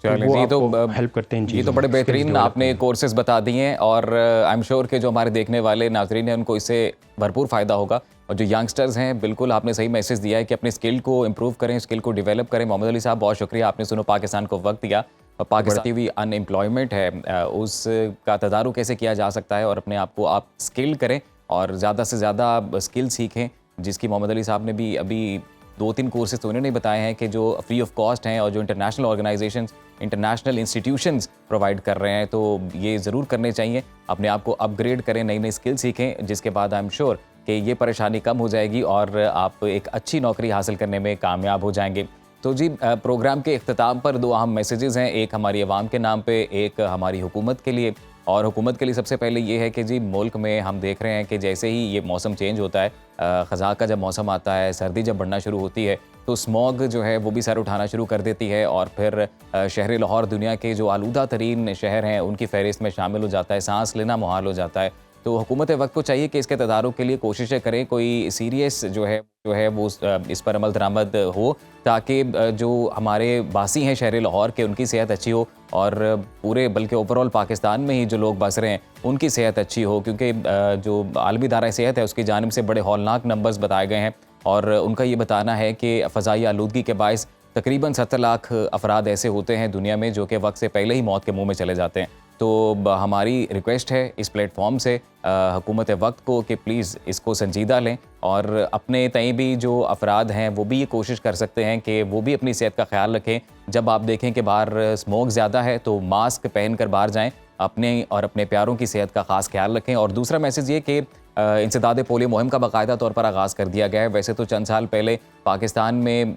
ये तो हेल्प करते हैं। ये तो बड़े बेहतरीन आपने कोर्सेज बता दिए हैं और आई एम श्योर कि जो हमारे देखने वाले नाजरीन हैं उनको इससे भरपूर फ़ायदा होगा। और जो यंगस्टर्स हैं, बिल्कुल आपने सही मैसेज दिया है कि अपने स्किल को इम्प्रूव करें, स्किल को डेवलप करें। मोहम्मद अली साहब, बहुत शुक्रिया, आपने सुनो पाकिस्तान को वक्त दिया। और पाकिस्तान की भी अनएम्प्लॉयमेंट है, उसका तदारुक कैसे किया जा सकता है, और अपने आप को आप स्किल करें और ज़्यादा से ज़्यादा स्किल सीखें, जिसकी मोहम्मद अली साहब ने भी अभी 2-3 कोर्सेज तो उन्होंने बताए हैं कि जो फ्री ऑफ कॉस्ट हैं और जो international organisations, international institutions provide कर रहे हैं, तो ये ज़रूर करने चाहिए। अपने आप को अपग्रेड करें, नई नई स्किल सीखें, जिसके बाद आई एम श्योर कि ये परेशानी कम हो जाएगी और आप एक अच्छी नौकरी हासिल करने में कामयाब हो जाएंगे। तो जी, प्रोग्राम के इख्तिताम पर 2 अहम मैसेजेस हैं, एक हमारी आवाम के नाम पे, एक हमारी हुकूमत के लिए। और हुकूमत के लिए सबसे पहले ये है कि जी, मुल्क में हम देख रहे हैं कि जैसे ही ये मौसम चेंज होता है, ख़ज़ां का जब मौसम आता है, सर्दी जब बढ़ना शुरू होती है, तो स्मॉग जो है वो भी सर उठाना शुरू कर देती है और फिर शहर लाहौर दुनिया के जो आलूदा तरीन शहर हैं उनकी फहरिस्त में शामिल हो जाता है, सांस लेना मुहाल हो जाता है। तो हुकूमत वक्त को चाहिए कि इसके तदारुक के लिए कोशिशें करें, कोई सीरियस जो है वो इस पर अमल दरामद हो, ताकि जो हमारे वासी हैं शहर लाहौर के, उनकी सेहत अच्छी हो और पूरे बल्कि ओवरऑल पाकिस्तान में ही जो लोग बस रहे हैं उनकी सेहत अच्छी हो, क्योंकि जो आलमी इदारा सेहत है उसकी जानिब से बड़े हौलनाक नंबर्स बताए गए हैं और उनका ये बताना है कि फ़ज़ाई आलूदगी के बायस तकरीबन 70 लाख अफराद ऐसे होते हैं दुनिया में जो कि वक्त से पहले ही मौत के मुंह में चले जाते हैं। तो हमारी रिक्वेस्ट है इस प्लेटफॉर्म से हुकूमत वक्त को कि प्लीज़ इसको संजीदा लें और अपने तय भी जो अफराद हैं वो भी ये कोशिश कर सकते हैं कि वो भी अपनी सेहत का ख्याल रखें। जब आप देखें कि बाहर स्मोक ज़्यादा है तो मास्क पहन कर बाहर जाएँ, अपने और अपने प्यारों की सेहत का ख़ास ख्याल रखें। और दूसरा मैसेज ये कि इंसदाद पोलियो मुहिम का बाकायदा तौर पर आगाज़ कर दिया गया है। वैसे तो चंद साल पहले पाकिस्तान में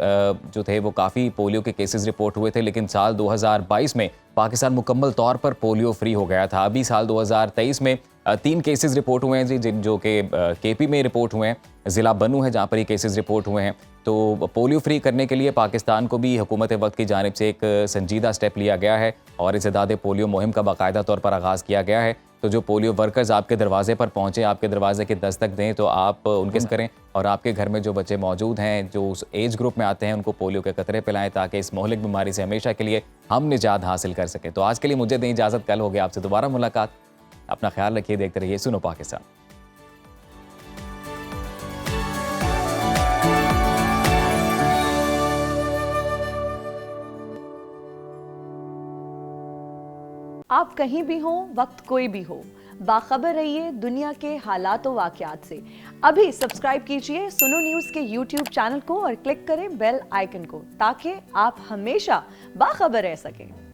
जो थे वो काफ़ी पोलियो के केसेस रिपोर्ट हुए थे, लेकिन साल 2022 में पाकिस्तान मुकम्मल तौर पर पोलियो फ्री हो गया था। अभी साल 2023 में 3 केसेस रिपोर्ट हुए हैं जी, जो कि KP में रिपोर्ट हुए हैं, ज़िला बनू है जहाँ पर ये केसेस रिपोर्ट हुए हैं। तो पोलियो फ्री करने के लिए पाकिस्तान को भी हुकूमत वक्त की जानिब से एक संजीदा स्टेप लिया गया है और इंसदाद पोलियो मुहिम का बाकायदा तौर पर आगाज़ किया गया है। तो जो पोलियो वर्कर्स आपके दरवाजे पर पहुँचे, आपके दरवाजे की दस्तक दें, तो आप उनके करें और आपके घर में जो बच्चे मौजूद हैं जो उस एज ग्रुप में आते हैं उनको पोलियो के कतरे पिलाएं, ताकि इस मोहलिक बीमारी से हमेशा के लिए हम निजात हासिल कर सकें। तो आज के लिए मुझे दें इजाज़त, कल होगी आपसे दोबारा मुलाकात। अपना ख्याल रखिए, देखते रहिए सुनो पाकिस्तान। आप कहीं भी हो, वक्त कोई भी हो, बाखबर रहिए दुनिया के हालात व वाक़यात से। अभी सब्सक्राइब कीजिए सुनो न्यूज़ के YouTube चैनल को और क्लिक करें बेल आइकन को, ताकि आप हमेशा बाखबर रह सकें।